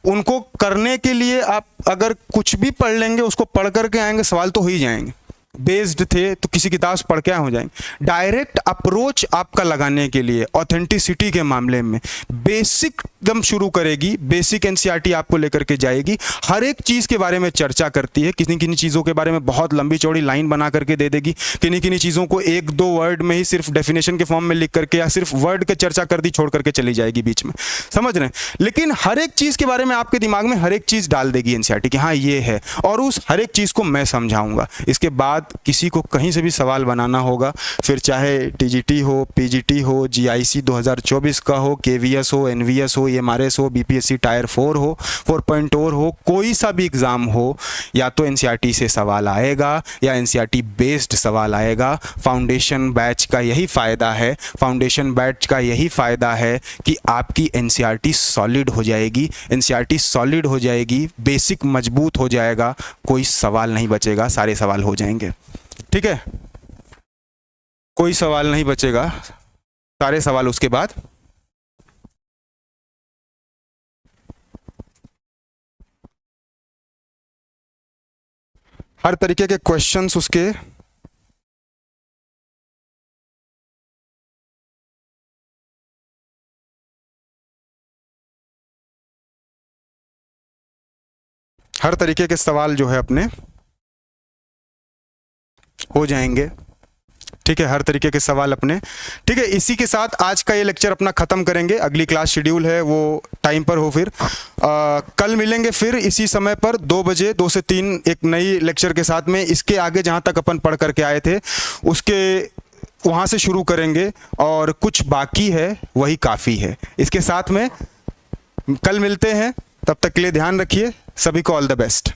उनको करने के लिए आप अगर कुछ भी पढ़ लेंगे, उसको पढ़ करके आएंगे, सवाल तो हो ही जाएंगे। बेस्ड थे तो किसी किताब से पढ़ के हो जाएंगे। डायरेक्ट अप्रोच आपका लगाने के लिए ऑथेंटिसिटी के मामले में बेसिक एकदम शुरू करेगी, बेसिक एनसीईआरटी आपको लेकर के जाएगी, हर एक चीज़ के बारे में चर्चा करती है, किन्हीं किन्हीं चीज़ों के बारे में बहुत लंबी चौड़ी लाइन बना करके दे देगी, किन्हीं किन्हीं चीज़ों को 1-2 वर्ड में ही सिर्फ डेफिनेशन के फॉर्म में लिख करके या सिर्फ वर्ड के चर्चा कर दी, छोड़ करके चली जाएगी बीच में, समझ रहे हैं। लेकिन हर एक चीज़ के बारे में आपके दिमाग में हर एक चीज़ डाल देगी एनसीईआरटी कि हाँ ये है, और उस हर एक चीज़ को मैं समझाऊंगा। इसके बाद किसी को कहीं से भी सवाल बनाना होगा, फिर चाहे टीजीटी हो, पीजीटी हो, जीआईसी 2024 का हो, केवीएस हो, एनवीएस हो, एमआरएस हो, बीपीएससी टायर 4 हो, 4.0 हो, कोई सा भी एग्ज़ाम हो, या तो एनसीईआरटी से सवाल आएगा या एनसीईआरटी बेस्ड सवाल आएगा। फाउंडेशन बैच का यही फ़ायदा है, फाउंडेशन बैच का यही फ़ायदा है कि आपकी एनसीईआरटी सॉलिड हो जाएगी, एनसीईआरटी सॉलिड हो जाएगी, बेसिक मजबूत हो जाएगा, कोई सवाल नहीं बचेगा, सारे सवाल हो जाएंगे। ठीक है, कोई सवाल नहीं बचेगा, सारे सवाल उसके बाद हर तरीके के क्वेश्चंस उसके हर तरीके के सवाल जो है अपने हो जाएंगे। ठीक है, हर तरीके के सवाल अपने। ठीक है, इसी के साथ आज का ये लेक्चर अपना ख़त्म करेंगे। अगली क्लास शेड्यूल है वो टाइम पर हो, फिर कल मिलेंगे फिर इसी समय पर 2 बजे, 2 से 3 एक नई लेक्चर के साथ में। इसके आगे जहाँ तक अपन पढ़ करके आए थे उसके वहाँ से शुरू करेंगे, और कुछ बाकी है वही काफ़ी है। इसके साथ में कल मिलते हैं, तब तक के लिए ध्यान रखिए, सभी को all the best.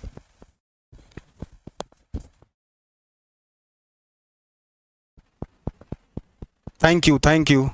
Thank you.